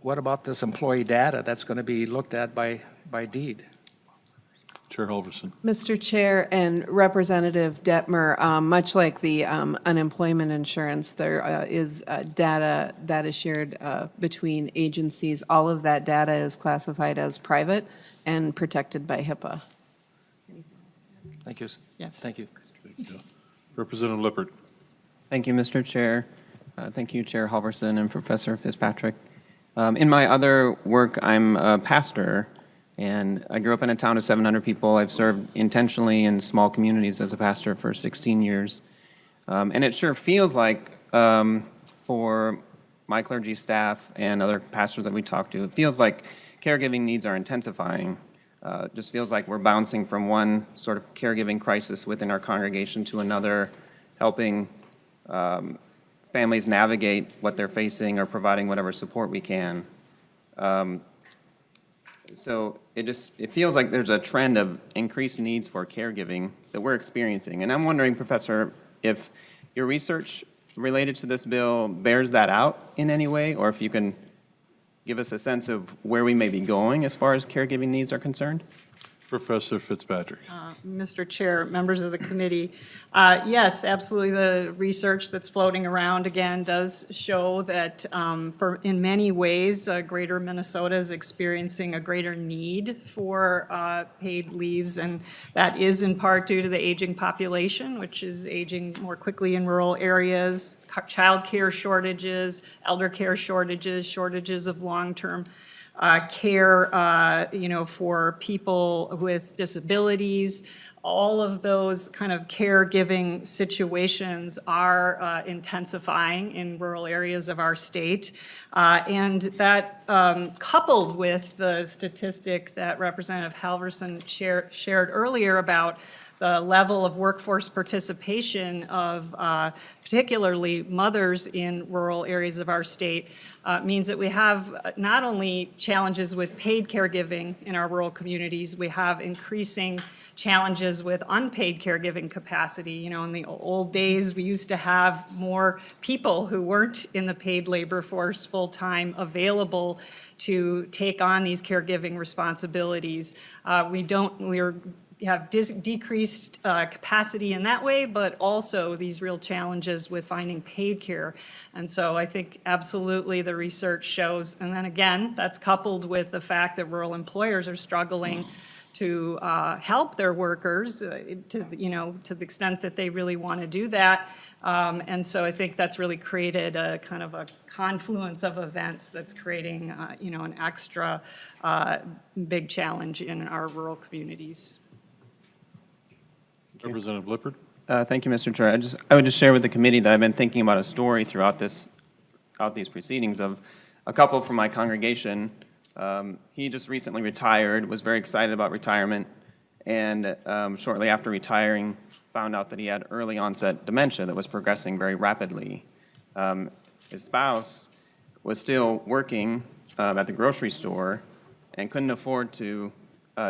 Speaker 2: what about this employee data that's going to be looked at by Deed?
Speaker 1: Chair Halverson.
Speaker 3: Mr. Chair and Representative Detmer, much like the unemployment insurance, there is data that is shared between agencies. All of that data is classified as private and protected by HIPAA.
Speaker 2: Thank you.
Speaker 3: Yes.
Speaker 2: Thank you.
Speaker 1: Representative Lippert.
Speaker 19: Thank you, Mr. Chair. Thank you, Chair Halverson and Professor Fitzpatrick. In my other work, I'm a pastor, and I grew up in a town of 700 people. I've served intentionally in small communities as a pastor for 16 years. And it sure feels like, for my clergy staff and other pastors that we talk to, it feels like caregiving needs are intensifying. Just feels like we're bouncing from one sort of caregiving crisis within our congregation to another, helping families navigate what they're facing or providing whatever support we can. So it feels like there's a trend of increased needs for caregiving that we're experiencing. And I'm wondering, Professor, if your research related to this bill bears that out in any way, or if you can give us a sense of where we may be going as far as caregiving needs are concerned?
Speaker 1: Professor Fitzpatrick.
Speaker 9: Mr. Chair, members of the committee, yes, absolutely. The research that's floating around again does show that in many ways, greater Minnesota is experiencing a greater need for paid leaves, and that is in part due to the aging population, which is aging more quickly in rural areas, childcare shortages, elder care shortages, shortages of long-term care, for people with disabilities. All of those kind of caregiving situations are intensifying in rural areas of our state. And that, coupled with the statistic that Representative Halverson shared earlier about the level of workforce participation of particularly mothers in rural areas of our state, means that we have not only challenges with paid caregiving in our rural communities, we have increasing challenges with unpaid caregiving capacity. In the old days, we used to have more people who weren't in the paid labor force full-time available to take on these caregiving responsibilities. We have decreased capacity in that way, but also these real challenges with finding paid care. And so I think absolutely the research shows, and then again, that's coupled with the fact that rural employers are struggling to help their workers to the extent that they really want to do that. And so I think that's really created a kind of a confluence of events that's creating, an extra big challenge in our rural communities.
Speaker 1: Representative Lippert.
Speaker 19: Thank you, Mr. Chair. I would just share with the committee that I've been thinking about a story throughout these proceedings of a couple from my congregation. He just recently retired, was very excited about retirement, and shortly after retiring, found out that he had early onset dementia that was progressing very rapidly. His spouse was still working at the grocery store and couldn't afford to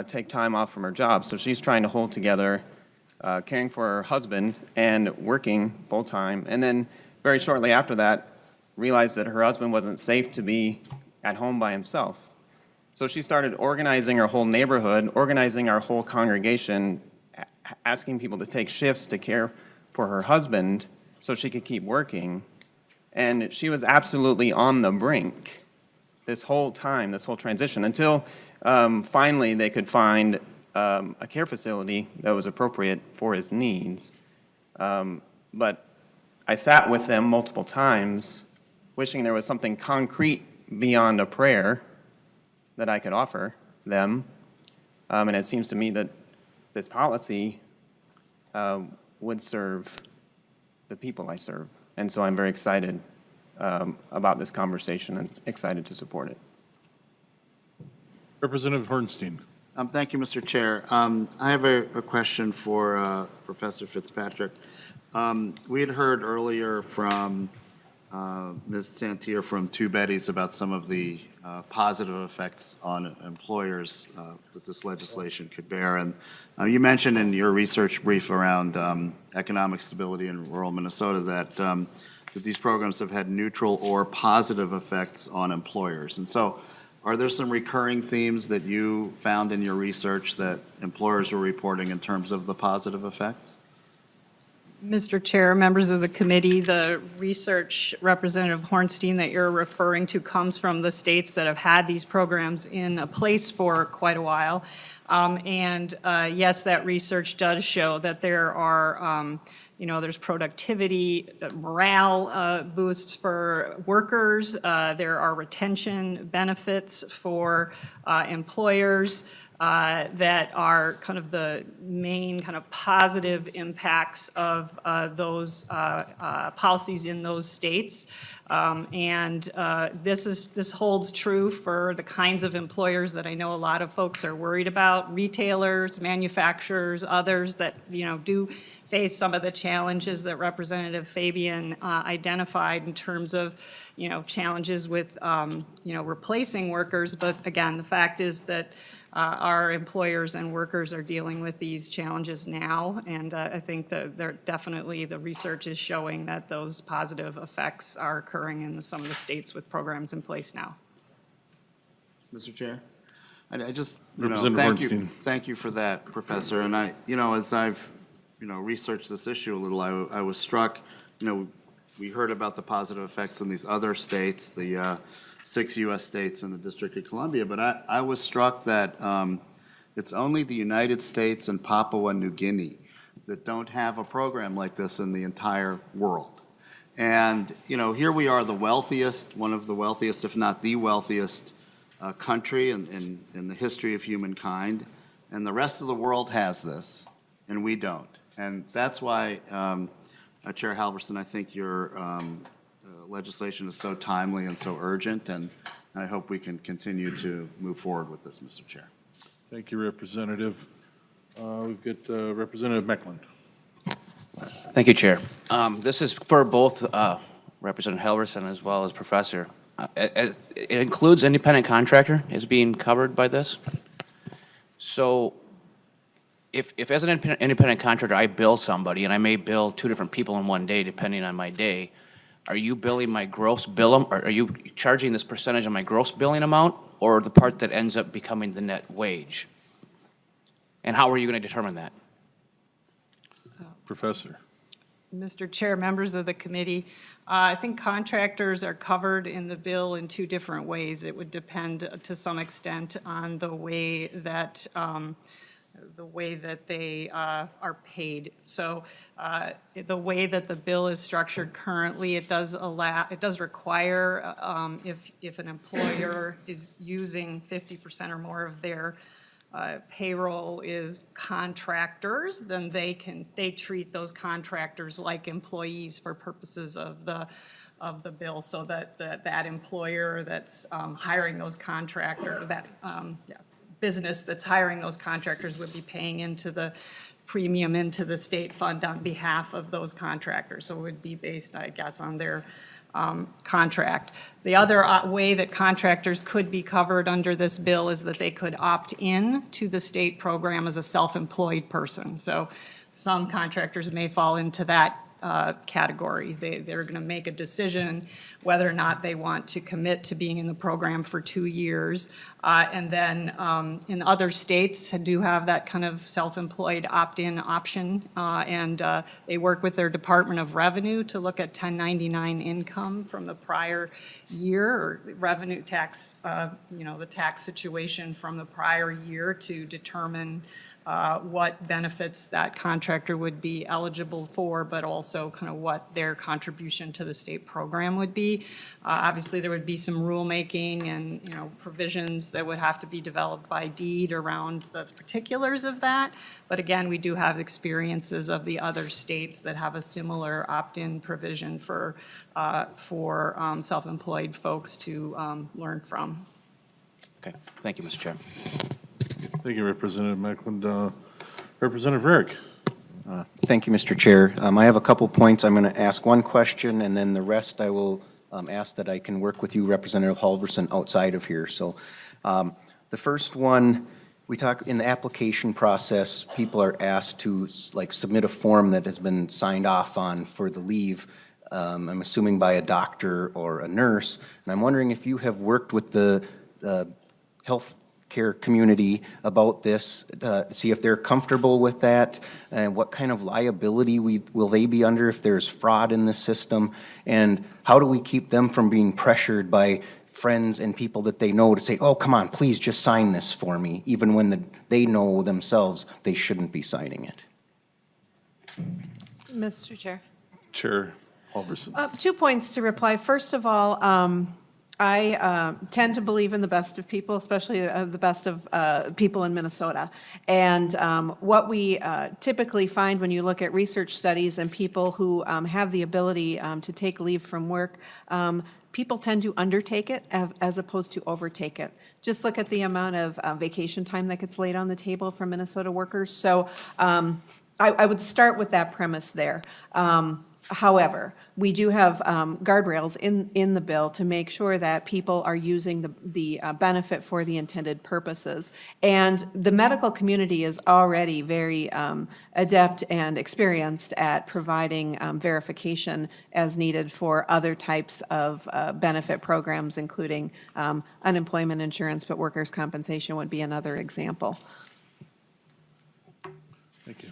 Speaker 19: take time off from her job, so she's trying to hold together caring for her husband and working full-time. And then very shortly after that, realized that her husband wasn't safe to be at home by himself. So she started organizing her whole neighborhood, organizing our whole congregation, asking people to take shifts to care for her husband so she could keep working. And she was absolutely on the brink this whole time, this whole transition, until finally they could find a care facility that was appropriate for his needs. But I sat with them multiple times, wishing there was something concrete beyond a prayer that I could offer them. And it seems to me that this policy would serve the people I serve. And so I'm very excited about this conversation and excited to support it.
Speaker 1: Representative Hornstein.
Speaker 21: Thank you, Mr. Chair. I have a question for Professor Fitzpatrick. We had heard earlier from Ms. Santier from Two Betties about some of the positive effects on employers that this legislation could bear. And you mentioned in your research brief around economic stability in rural Minnesota that these programs have had neutral or positive effects on employers. And so are there some recurring themes that you found in your research that employers were reporting in terms of the positive effects?
Speaker 9: Mr. Chair, members of the committee, the research, Representative Hornstein, that you're referring to comes from the states that have had these programs in place for quite a while. Yes, that research does show that there are, there's productivity, morale boosts for workers. There are retention benefits for employers. That are kind of the main kind of positive impacts of those policies in those states. This holds true for the kinds of employers that I know a lot of folks are worried about, retailers, manufacturers, others that, do face some of the challenges that Representative Fabian identified in terms of, challenges with, replacing workers. But again, the fact is that our employers and workers are dealing with these challenges now, and I think that the research is showing that those positive effects are occurring in some of the states with programs in place now.
Speaker 21: Mr. Chair? I just,
Speaker 1: Representative
Speaker 21: thank you for that, Professor. And as I've, researched this issue a little, I was struck, we heard about the positive effects in these other states, the 6 U.S. states and the District of Columbia, but I was struck that it's only the United States and Papua New Guinea that don't have a program like this in the entire world. And, here we are, the wealthiest, one of the wealthiest, if not the wealthiest country in the history of humankind, and the rest of the world has this, and we don't. And that's why, Chair Halverson, I think your legislation is so timely and so urgent, and I hope we can continue to move forward with this, Mr. Chair.
Speaker 1: Thank you, Representative. We've got Representative Mecklen.
Speaker 5: Thank you, Chair. This is for both Representative Halverson as well as Professor. It includes independent contractor is being covered by this. So if as an independent contractor, I bill somebody, and I may bill 2 different people in one day, depending on my day, are you billing my gross bill, or are you charging this percentage on my gross billing amount, or the part that ends up becoming the net wage? And how are you going to determine that?
Speaker 1: Professor.
Speaker 9: Mr. Chair, members of the committee, I think contractors are covered in the bill in 2 different ways. It would depend to some extent on the way that they are paid. So the way that the bill is structured currently, it does require if an employer is using 50% or more of their payroll is contractors, then they treat those contractors like employees for purposes of the bill, so that employer that's hiring those business that's hiring those contractors would be paying into the premium into the state fund on behalf of those contractors. So it would be based, I guess, on their contract. The other way that contractors could be covered under this bill is that they could opt in to the state program as a self-employed person. So some contractors may fall into that category. They're going to make a decision whether or not they want to commit to being in the program for 2 years. And then in other states do have that kind of self-employed opt-in option. And they work with their Department of Revenue to look at 1099 income from the prior year, or revenue tax, the tax situation from the prior year to determine what benefits that contractor would be eligible for, but also kind of what their contribution to the state program would be. Obviously, there would be some rulemaking and, provisions that would have to be developed by deed around the particulars of that. But again, we do have experiences of the other states that have a similar opt-in provision for self-employed folks to learn from.
Speaker 5: Okay, thank you, Mr. Chair.
Speaker 1: Thank you, Representative Mecklen. Representative Rarick.
Speaker 4: Thank you, Mr. Chair. I have a couple points. I'm going to ask one question, and then the rest I will ask that I can work with you, Representative Halverson, outside of here. So the first one, we talk in the application process, people are asked to like submit a form that has been signed off on for the leave. I'm assuming by a doctor or a nurse. And I'm wondering if you have worked with the health care community about this, see if they're comfortable with that, and what kind of liability will they be under if there's fraud in the system, and how do we keep them from being pressured by friends and people that they know to say, oh, come on, please just sign this for me, even when they know themselves they shouldn't be signing it.
Speaker 3: Mr. Chair.
Speaker 1: Chair Halverson.
Speaker 3: 2 points to reply. First of all, I tend to believe in the best of people, especially the best of people in Minnesota. And what we typically find when you look at research studies and people who have the ability to take leave from work, people tend to undertake it as opposed to overtake it. Just look at the amount of vacation time that gets laid on the table for Minnesota workers. So I would start with that premise there. However, we do have guardrails in the bill to make sure that people are using the benefit for the intended purposes. And the medical community is already very adept and experienced at providing verification as needed for other types of benefit programs, including unemployment insurance, but workers' compensation would be another example.
Speaker 1: Thank you.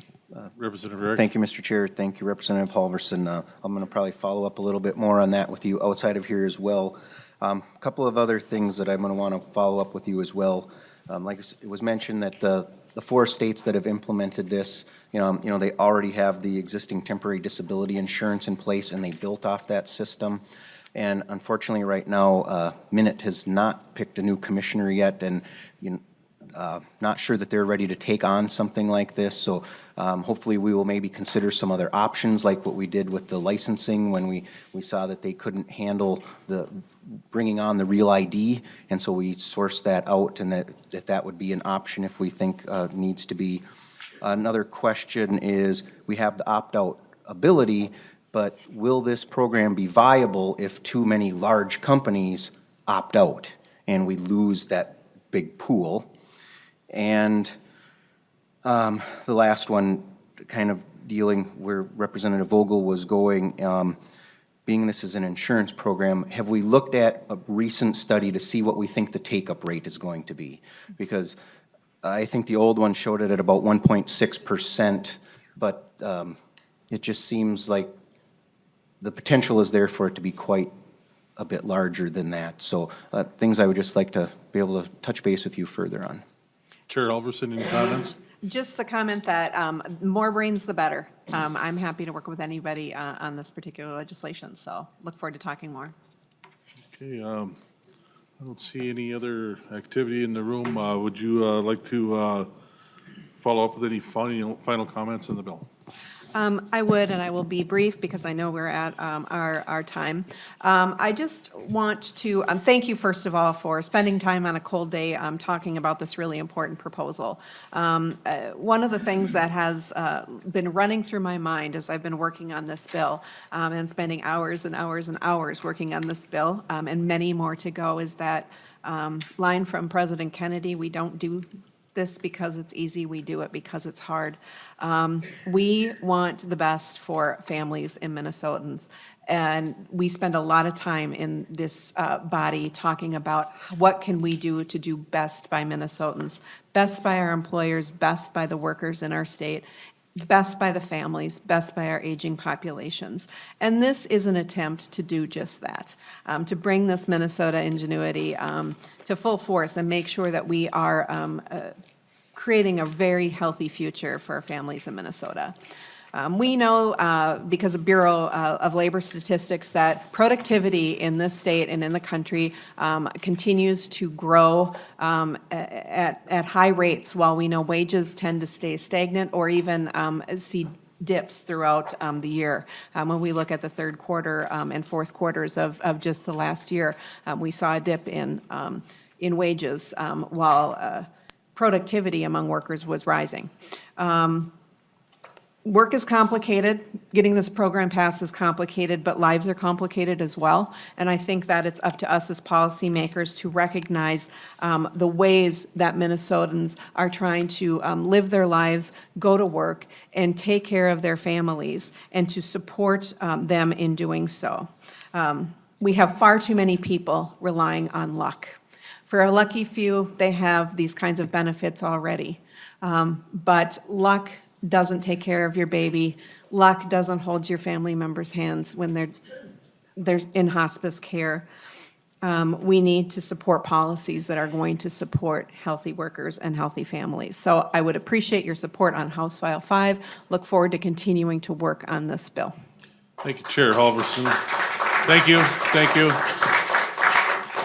Speaker 1: Representative Eric.
Speaker 4: Thank you, Mr. Chair. Thank you, Representative Halverson. I'm going to probably follow up a little bit more on that with you outside of here as well. A couple of other things that I'm going to want to follow up with you as well. Like it was mentioned that the 4 states that have implemented this, they already have the existing temporary disability insurance in place, and they built off that system. And unfortunately, right now, Minute has not picked a new commissioner yet, and not sure that they're ready to take on something like this. So hopefully we will maybe consider some other options, like what we did with the licensing when we saw that they couldn't handle the bringing on the real ID. And so we sourced that out, and that would be an option if we think needs to be. Another question is, we have the opt-out ability, but will this program be viable if too many large companies opt out and we lose that big pool? And the last one, kind of dealing where Representative Vogel was going, being this is an insurance program, have we looked at a recent study to see what we think the take-up rate is going to be? Because I think the old one showed it at about 1.6%, but it just seems like the potential is there for it to be quite a bit larger than that. So things I would just like to be able to touch base with you further on.
Speaker 1: Chair Halverson, any comments?
Speaker 3: Just to comment that more brains the better. I'm happy to work with anybody on this particular legislation, so look forward to talking more.
Speaker 1: Okay, I don't see any other activity in the room. Would you like to follow up with any final comments on the bill?
Speaker 3: I would, and I will be brief because I know we're at our time. I just want to thank you, first of all, for spending time on a cold day talking about this really important proposal. One of the things that has been running through my mind as I've been working on this bill and spending hours and hours and hours working on this bill, and many more to go, is that line from President Kennedy, "We don't do this because it's easy, we do it because it's hard." We want the best for families in Minnesotans, and we spend a lot of time in this body talking about what can we do to do best by Minnesotans, best by our employers, best by the workers in our state, best by the families, best by our aging populations. And this is an attempt to do just that, to bring this Minnesota ingenuity to full force and make sure that we are creating a very healthy future for our families in Minnesota. We know, because of Bureau of Labor Statistics, that productivity in this state and in the country continues to grow at high rates, while we know wages tend to stay stagnant or even see dips throughout the year. When we look at the third quarter and fourth quarters of just the last year, we saw a dip in wages while productivity among workers was rising. Work is complicated. Getting this program passed is complicated, but lives are complicated as well. And I think that it's up to us as policymakers to recognize the ways that Minnesotans are trying to live their lives, go to work, and take care of their families, and to support them in doing so. We have far too many people relying on luck. For a lucky few, they have these kinds of benefits already. But luck doesn't take care of your baby. Luck doesn't hold your family members' hands when they're in hospice care. We need to support policies that are going to support healthy workers and healthy families. So I would appreciate your support on House File 5. Look forward to continuing to work on this bill.
Speaker 1: Thank you, Chair Halverson. Thank you, thank you.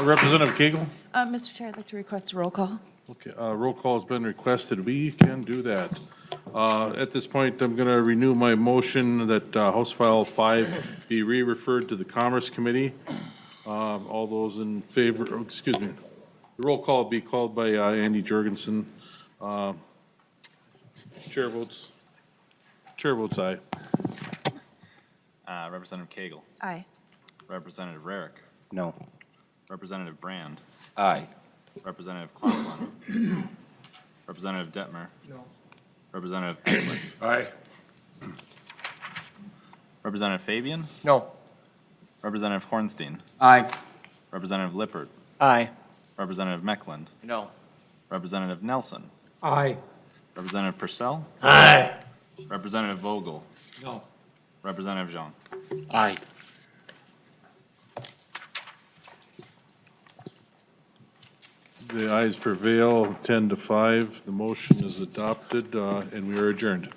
Speaker 1: Representative Kegel?
Speaker 2: Mr. Chair, I'd like to request a roll call.
Speaker 1: Okay, roll call has been requested. We can do that. At this point, I'm going to renew my motion that House File 5 be re-referred to the Commerce Committee. All those in favor, oh, excuse me, the roll call will be called by Andy Jorgensen. Chair votes aye.
Speaker 6: Representative Kegel.
Speaker 2: Aye.
Speaker 6: Representative Rarick.
Speaker 4: No.
Speaker 6: Representative Brand.
Speaker 20: Aye.
Speaker 6: Representative Clausen. Representative Detmer.
Speaker 14: No.
Speaker 6: Representative Eglin.
Speaker 14: Aye.
Speaker 6: Representative Fabian.
Speaker 14: No.
Speaker 6: Representative Hornstein.
Speaker 5: Aye.
Speaker 6: Representative Lippert.
Speaker 14: Aye.
Speaker 6: Representative Meckland.
Speaker 5: No.
Speaker 6: Representative Nelson.
Speaker 14: Aye.
Speaker 6: Representative Purcell.
Speaker 14: Aye.
Speaker 6: Representative Vogel.
Speaker 14: No.
Speaker 6: Representative Jean.
Speaker 14: Aye.
Speaker 1: The ayes prevail, 10 to 5. The motion is adopted, and we are adjourned.